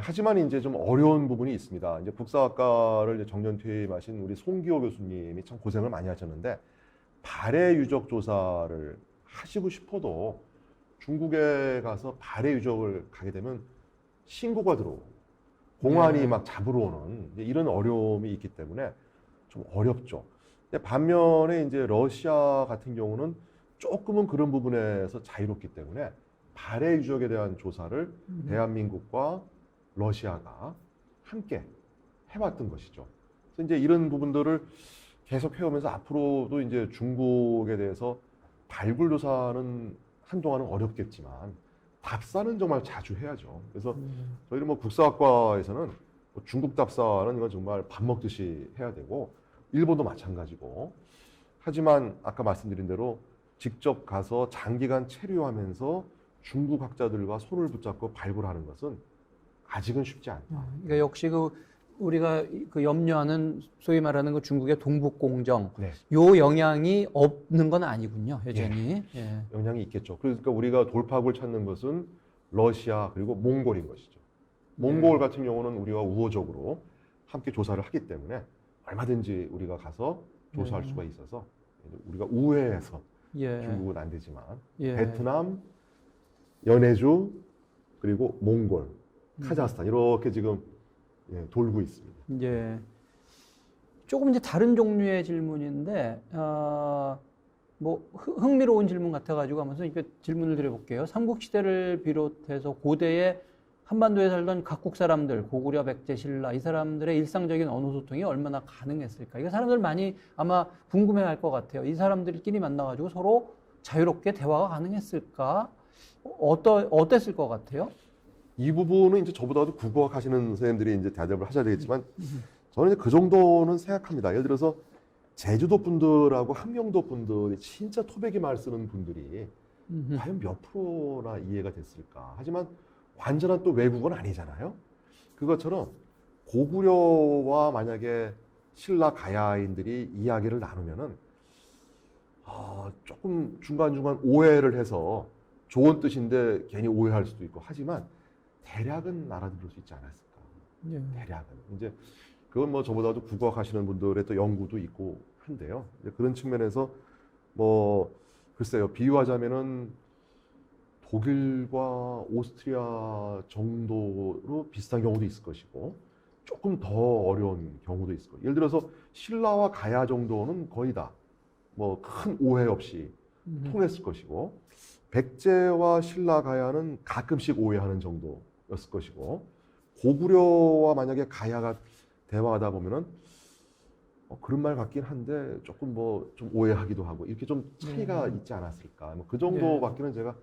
하지만 이제 좀 어려운 부분이 있습니다. 이제 국사학과를 이제 정년 퇴임하신 우리 송기호 교수님이 참 고생을 많이 하셨는데, 발해 유적 조사를 하시고 싶어도 중국에 가서 발해 유적을 가게 되면 신고가 들어오고 공안이 네. 막 잡으러 오는 이제 이런 어려움이 있기 때문에 좀 어렵죠. 근데 반면에 이제 러시아 같은 경우는 조금은 그런 부분에서 자유롭기 때문에 발해 유적에 대한 조사를 대한민국과 러시아가 함께 해왔던 것이죠. 그래서 이제 이런 부분들을 계속 해오면서 앞으로도 이제 중국에 대해서 발굴 조사는 한동안은 어렵겠지만 답사는 정말 자주 해야죠. 그래서 저희는 뭐 국사학과에서는 뭐 중국 답사는 이건 정말 밥 먹듯이 해야 되고, 일본도 마찬가지고. 하지만 아까 말씀드린 대로 직접 가서 장기간 체류하면서 중국 학자들과 손을 붙잡고 발굴하는 것은 아직은 쉽지 않다. 그러니까 역시 그 우리가 그 염려하는 소위 말하는 그 중국의 동북공정, 네. 요 영향이 없는 건 아니군요, 여전히. 예. 영향이 있겠죠. 그러니까 우리가 돌파구를 찾는 것은 러시아 그리고 몽골인 것이죠. 몽골 같은 경우는 우리가 우호적으로 함께 조사를 하기 때문에 얼마든지 우리가 가서 조사할 수가 있어서 우리가 우회해서 예. 중국은 안 되지만 예. 베트남, 연해주 그리고 몽골, 카자흐스탄 이렇게 지금 돌고 있습니다. 예. 조금 이제 다른 종류의 질문인데, 뭐 흥미로운 질문 같아가지고 하면서 이렇게 질문을 드려볼게요. 삼국시대를 비롯해서 고대의 한반도에 살던 각국 사람들, 고구려, 백제, 신라 이 사람들의 일상적인 언어 소통이 얼마나 가능했을까? 이거 사람들 많이 아마 궁금해할 것 같아요. 이 사람들끼리 만나가지고 서로 자유롭게 대화가 가능했을까? 어땠을 것 같아요? 이 부분은 이제 저보다도 국어학 하시는 선생님들이 이제 대답을 하셔야 되겠지만 저는 이제 그 정도는 생각합니다. 예를 들어서 제주도 분들하고 함경도 분들이 진짜 토백이 말 쓰는 분들이 과연 몇 프로나 이해가 됐을까? 하지만 완전한 또 외국어는 아니잖아요. 그것처럼 고구려와 만약에 신라 가야인들이 이야기를 나누면은 조금 중간중간 오해를 해서 좋은 뜻인데 괜히 오해할 수도 있고 하지만 대략은 알아들을 수 있지 않았을까? 예. 대략은 이제 그건 뭐 저보다도 국어학 하시는 분들의 또 연구도 있고 한데요. 이제 그런 측면에서 뭐 글쎄요, 비유하자면은 독일과 오스트리아 정도로 비슷한 경우도 있을 것이고 조금 더 어려운 경우도 있을 거예요. 예를 들어서 신라와 가야 정도는 거의 다 뭐 큰 오해 없이 통했을 것이고 백제와 신라 가야는 가끔씩 오해하는 정도였을 것이고 고구려와 만약에 가야가 대화하다 보면은 그런 말 같긴 한데 조금 뭐 좀 오해하기도 하고 이렇게 좀 차이가 있지 않았을까? 뭐 그 정도밖에는 제가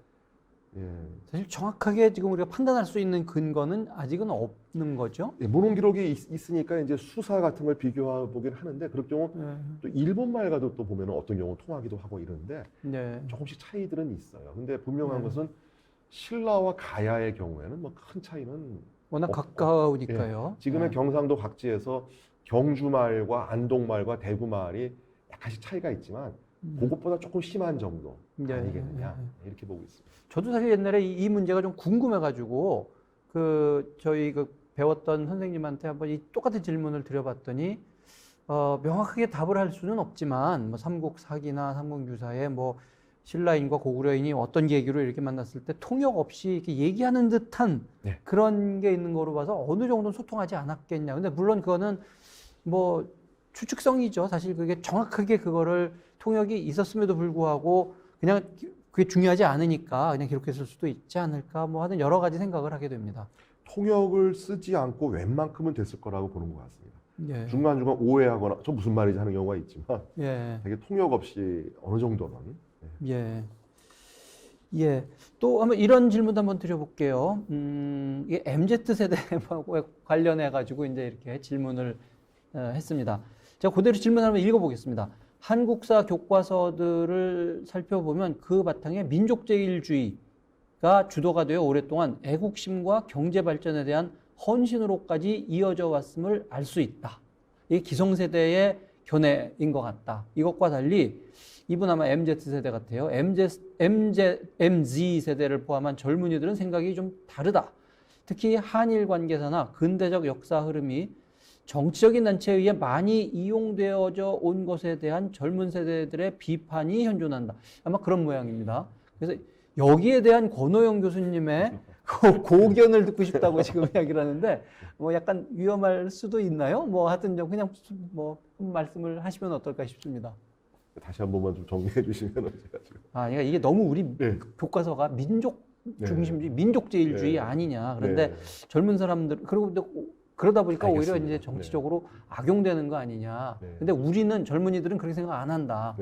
사실 정확하게 지금 우리가 판단할 수 있는 근거는 아직은 없는 거죠. 모논 기록이 있으니까 이제 수사 같은 걸 비교해 보긴 하는데 그럴 경우 또 일본 말과도 또 보면 어떤 경우 통하기도 하고 이러는데 조금씩 차이들은 있어요. 근데 분명한 것은 신라와 가야의 경우에는 뭐 큰 차이는 워낙 가까우니까요. 지금의 경상도 각지에서 경주말과 안동말과 대구말이 약간씩 차이가 있지만 그것보다 조금 심한 정도 아니겠느냐 이렇게 보고 있습니다. 저도 사실 옛날에 이 문제가 좀 궁금해가지고 저희 배웠던 선생님한테 한번 이 똑같은 질문을 드려봤더니 명확하게 답을 할 수는 없지만 뭐 삼국사기나 삼국유사에 뭐 신라인과 고구려인이 어떤 계기로 이렇게 만났을 때 통역 없이 이렇게 얘기하는 듯한 그런 게 있는 거로 봐서 어느 정도는 소통하지 않았겠냐. 근데 물론 그거는 뭐 추측성이죠. 사실 그게 정확하게 그거를 통역이 있었음에도 불구하고 그냥 그게 중요하지 않으니까 그냥 기록했을 수도 있지 않을까 뭐 하는 여러 가지 생각을 하게 됩니다. 통역을 쓰지 않고 웬만큼은 됐을 거라고 보는 것 같습니다. 예. 중간중간 오해하거나 저 무슨 말인지 하는 경우가 있지만 되게 통역 없이 어느 정도는 예. 또 한번 이런 질문도 한번 드려볼게요. 이게 MZ 세대와 관련해 가지고 이제 이렇게 질문을 했습니다. 제가 그대로 질문 한번 읽어보겠습니다. 한국사 교과서들을 살펴보면 그 바탕에 민족제일주의가 주도가 되어 오랫동안 애국심과 경제 발전에 대한 헌신으로까지 이어져 왔음을 알 수 있다. 이게 기성세대의 견해인 것 같다. 이것과 달리 이분 아마 MZ세대 같아요. MZ세대를 포함한 젊은이들은 생각이 좀 다르다. 특히 한일 관계사나 근대적 역사 흐름이 정치적인 단체에 의해 많이 이용되어져 온 것에 대한 젊은 세대들의 비판이 현존한다. 아마 그런 모양입니다. 그래서 여기에 대한 권오영 교수님의 고견을 듣고 싶다고 지금 이야기를 하는데 뭐 약간 위험할 수도 있나요? 뭐 하여튼 좀 그냥 뭐 말씀을 하시면 어떨까 싶습니다. 다시 한 번만 좀 정리해 주시면 제가 지금. 그러니까 이게 너무 우리 교과서가 민족 중심주의, 민족제일주의 아니냐. 그런데 젊은 사람들 그러다 보니까 알겠습니다. 오히려 이제 정치적으로 악용되는 거 아니냐. 근데 우리는 젊은이들은 그렇게 생각 안 한다.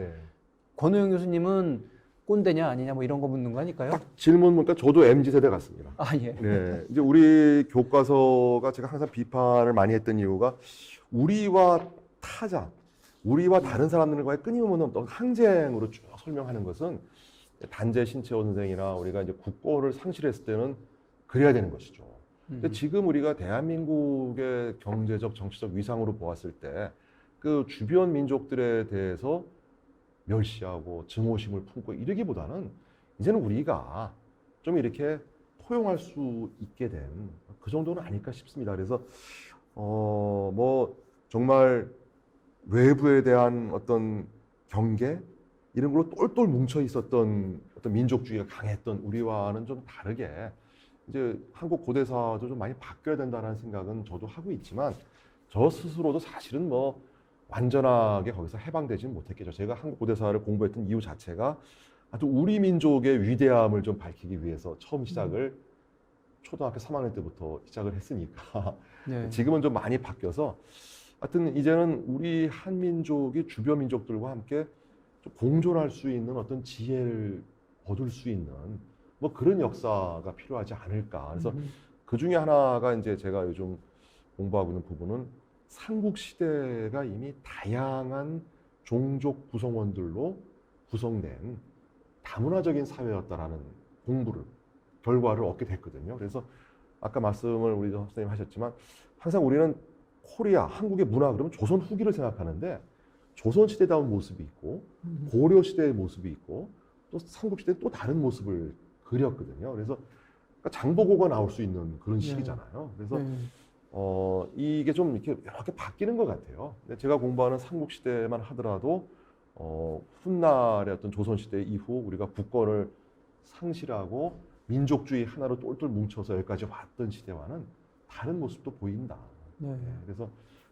권오영 교수님은 꼰대냐 아니냐 뭐 이런 거 묻는 거 아닐까요? 딱 질문 보니까 저도 MZ세대 같습니다. 예. 이제 우리 교과서가 제가 항상 비판을 많이 했던 이유가 우리와 타자, 우리와 다른 사람들과의 끊임없는 어떤 항쟁으로 쭉 설명하는 것은 단재 신채호 선생이나 우리가 이제 국고를 상실했을 때는 그래야 되는 것이죠. 근데 지금 우리가 대한민국의 경제적, 정치적 위상으로 보았을 때 그 주변 민족들에 대해서 멸시하고 증오심을 품고 이러기보다는 이제는 우리가 좀 이렇게 포용할 수 있게 된 그 정도는 아닐까 싶습니다. 그래서 뭐 정말 외부에 대한 어떤 경계 이런 걸로 똘똘 뭉쳐 있었던 어떤 민족주의가 강했던 우리와는 좀 다르게 이제 한국 고대사도 좀 많이 바뀌어야 된다는 생각은 저도 하고 있지만 저 스스로도 사실은 뭐 완전하게 거기서 해방되지는 못했겠죠. 제가 한국 고대사를 공부했던 이유 자체가 아주 우리 민족의 위대함을 좀 밝히기 위해서 처음 시작을 초등학교 3학년 때부터 시작을 했으니까 네. 지금은 좀 많이 바뀌어서 하여튼 이제는 우리 한민족이 주변 민족들과 함께 좀 공존할 수 있는 어떤 지혜를 얻을 수 있는 뭐 그런 역사가 필요하지 않을까. 그래서 그 중에 하나가 이제 제가 요즘 공부하고 있는 부분은 삼국 시대가 이미 다양한 종족 구성원들로 구성된 다문화적인 사회였다라는 결과를 얻게 됐거든요. 그래서 아까 말씀을 우리 선생님 하셨지만 항상 우리는 코리아, 한국의 문화 그러면 조선 후기를 생각하는데 조선 시대다운 모습이 있고 고려 시대의 모습이 있고 또 삼국 시대 또 다른 모습을 그렸거든요. 그래서 그러니까 장보고가 나올 수 있는 그런 시기잖아요. 그래서 이게 좀 이렇게 여러 개 바뀌는 것 같아요. 근데 제가 공부하는 삼국 시대만 하더라도 훗날의 어떤 조선 시대 이후 우리가 국권을 상실하고 민족주의 하나로 똘똘 뭉쳐서 여기까지 왔던 시대와는 다른 모습도 보인다. 네. 그래서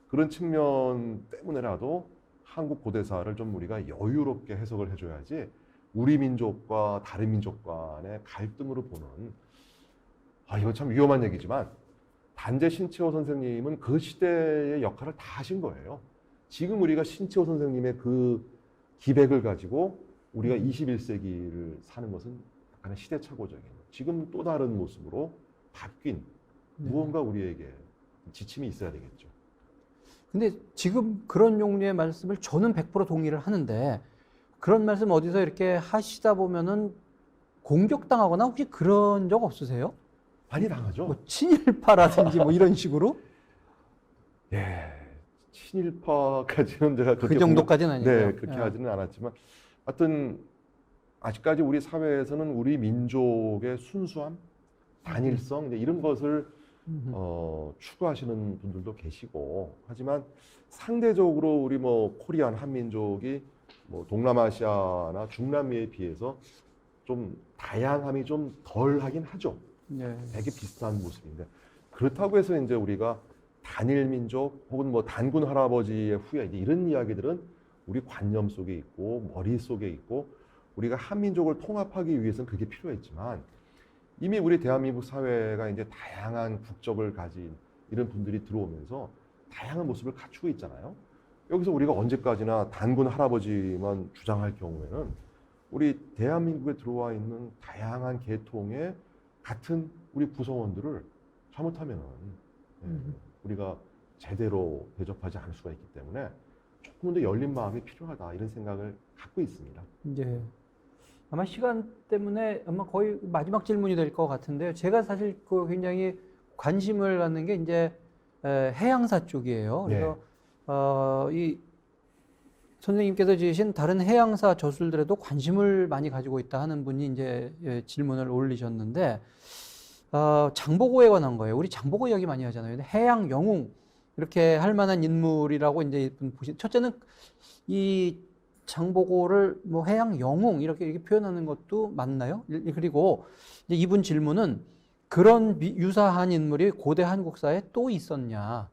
그런 측면 때문에라도 한국 고대사를 좀 우리가 여유롭게 해석을 해줘야지 우리 민족과 다른 민족 간의 갈등으로 보는 이건 참 위험한 얘기지만 단재 신채호 선생님은 그 시대의 역할을 다 하신 거예요. 지금 우리가 신채호 선생님의 그 기백을 가지고 우리가 21세기를 사는 것은 약간의 시대착오적인 지금 또 다른 모습으로 바뀐 무언가 우리에게 지침이 있어야 되겠죠. 근데 지금 그런 종류의 말씀을 저는 100% 동의를 하는데 그런 말씀 어디서 이렇게 하시다 보면은 공격당하거나 혹시 그런 적 없으세요? 많이 당하죠. 뭐 친일파라든지 뭐 이런 식으로? 예, 친일파까지는 제가 그 정도까지는 아니고요. 네, 그렇게 하지는 않았지만 하여튼 아직까지 우리 사회에서는 우리 민족의 순수함, 단일성 이제 이런 것을 추구하시는 분들도 계시고 하지만 상대적으로 우리 뭐 코리안 한민족이 뭐 동남아시아나 중남미에 비해서 좀 다양함이 좀 덜하긴 하죠. 네. 되게 비슷한 모습인데 그렇다고 해서 이제 우리가 단일 민족 혹은 뭐 단군 할아버지의 후예 이런 이야기들은 우리 관념 속에 있고 머릿속에 있고 우리가 한민족을 통합하기 위해서는 그게 필요했지만 이미 우리 대한민국 사회가 이제 다양한 국적을 가진 이런 분들이 들어오면서 다양한 모습을 갖추고 있잖아요. 여기서 우리가 언제까지나 단군 할아버지만 주장할 경우에는 우리 대한민국에 들어와 있는 다양한 계통의 같은 우리 구성원들을 잘못하면은 우리가 제대로 대접하지 않을 수가 있기 때문에 조금 더 열린 마음이 필요하다 이런 생각을 갖고 있습니다. 네. 아마 시간 때문에 아마 거의 마지막 질문이 될 것 같은데요. 제가 사실 그 굉장히 관심을 갖는 게 이제 해양사 쪽이에요. 그래서 이 선생님께서 지으신 다른 해양사 저술들에도 관심을 많이 가지고 있다 하는 분이 이제 질문을 올리셨는데 장보고에 관한 거예요. 우리 장보고 이야기 많이 하잖아요. 해양 영웅 이렇게 할 만한 인물이라고 이제 보시. 첫째는 이 장보고를 뭐 해양 영웅 이렇게 표현하는 것도 맞나요? 그리고 이제 이분 질문은 그런 유사한 인물이 고대 한국사에 또 있었냐?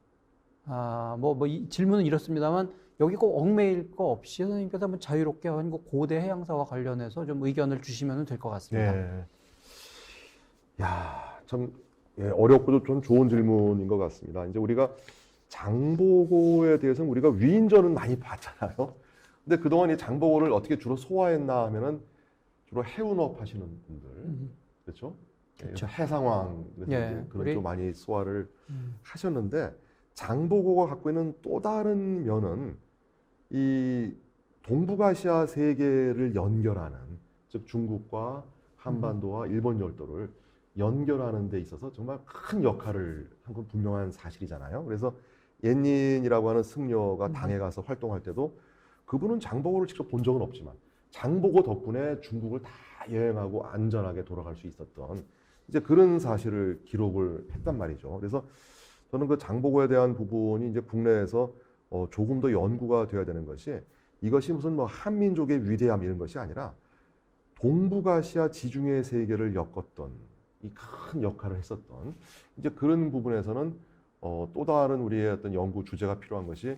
이 질문은 이렇습니다만 여기 꼭 얽매일 거 없이 선생님께서 한번 자유롭게 한국 고대 해양사와 관련해서 좀 의견을 주시면 될 것 같습니다. 네. 야, 참 어렵고도 좀 좋은 질문인 것 같습니다. 이제 우리가 장보고에 대해서는 우리가 위인전은 많이 봤잖아요. 근데 그동안 이 장보고를 어떻게 주로 소화했나 하면은 주로 해운업 하시는 분들, 그렇죠? 그렇죠. 해상왕 그런 쪽 많이 소화를 하셨는데 장보고가 갖고 있는 또 다른 면은 이 동북아시아 세계를 연결하는 즉 중국과 한반도와 일본 열도를 연결하는 데 있어서 정말 큰 역할을 한 건 분명한 사실이잖아요. 그래서 옌닌이라고 하는 승려가 당에 가서 활동할 때도 그분은 장보고를 직접 본 적은 없지만 장보고 덕분에 중국을 다 여행하고 안전하게 돌아갈 수 있었던 이제 그런 사실을 기록을 했단 말이죠. 그래서 저는 그 장보고에 대한 부분이 이제 국내에서 조금 더 연구가 되어야 되는 것이 이것이 무슨 뭐 한민족의 위대함 이런 것이 아니라 동북아시아 지중해 세계를 엮었던 이 큰 역할을 했었던 이제 그런 부분에서는 또 다른 우리의 어떤 연구 주제가 필요한 것이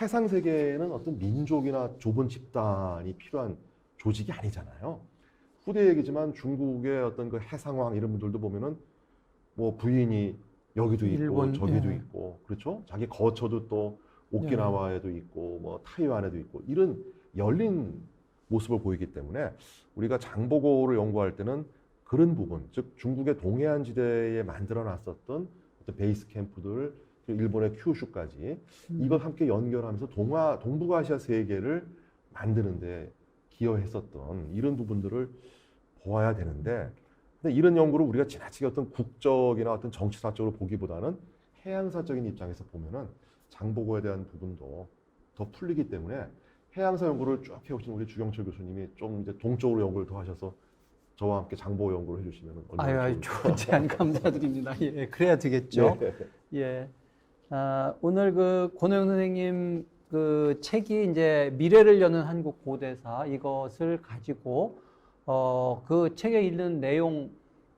해상 세계에는 어떤 민족이나 좁은 집단이 필요한 조직이 아니잖아요. 후대 얘기지만 중국의 어떤 그 해상왕 이런 분들도 보면은 뭐 부인이 여기도 있고 일본, 저기도 예. 있고 그렇죠? 자기 거처도 또 오키나와에도 있고 뭐 타이완에도 있고 이런 열린 모습을 보이기 때문에 우리가 장보고를 연구할 때는 그런 부분, 즉 중국의 동해안 지대에 만들어 놨었던 어떤 베이스 캠프들, 일본의 큐슈까지 이걸 함께 연결하면서 동북아시아 세계를 만드는데 기여했었던 이런 부분들을 보아야 되는데, 근데 이런 연구를 우리가 지나치게 어떤 국적이나 어떤 정치사적으로 보기보다는 해양사적인 입장에서 보면은 장보고에 대한 부분도 더 풀리기 때문에 해양사 연구를 쭉 해오신 우리 주경철 교수님이 좀 이제 동쪽으로 연구를 더 하셔서 저와 함께 장보고 연구를 해주시면 얼마나 아유, 좋을까. 좋은 제안 감사드립니다. 예, 그래야 되겠죠. 네. 예. 오늘 그 권호영 선생님 그 책이 이제 미래를 여는 한국 고대사 이것을 가지고 그 책에 있는 내용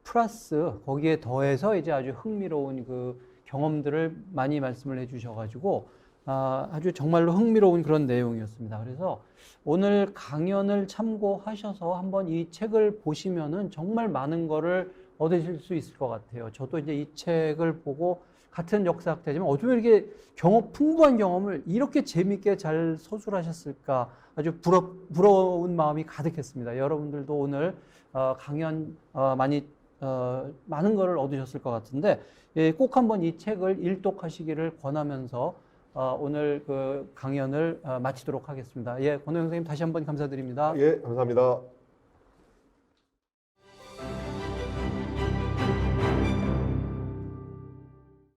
플러스 거기에 더해서 이제 아주 흥미로운 그 경험들을 많이 말씀을 해주셔가지고 아주 정말로 흥미로운 그런 내용이었습니다. 그래서 오늘 강연을 참고하셔서 한번 이 책을 보시면은 정말 많은 거를 얻으실 수 있을 것 같아요. 저도 이제 이 책을 보고 같은 역사학자지만 어쩌면 이렇게 풍부한 경험을 이렇게 재밌게 잘 서술하셨을까 아주 부러운 마음이 가득했습니다. 여러분들도 오늘 강연 많은 거를 얻으셨을 것 같은데 꼭 한번 이 책을 일독하시기를 권하면서 오늘 그 강연을 마치도록 하겠습니다. 예, 권호영 선생님 다시 한번 감사드립니다. 예, 감사합니다.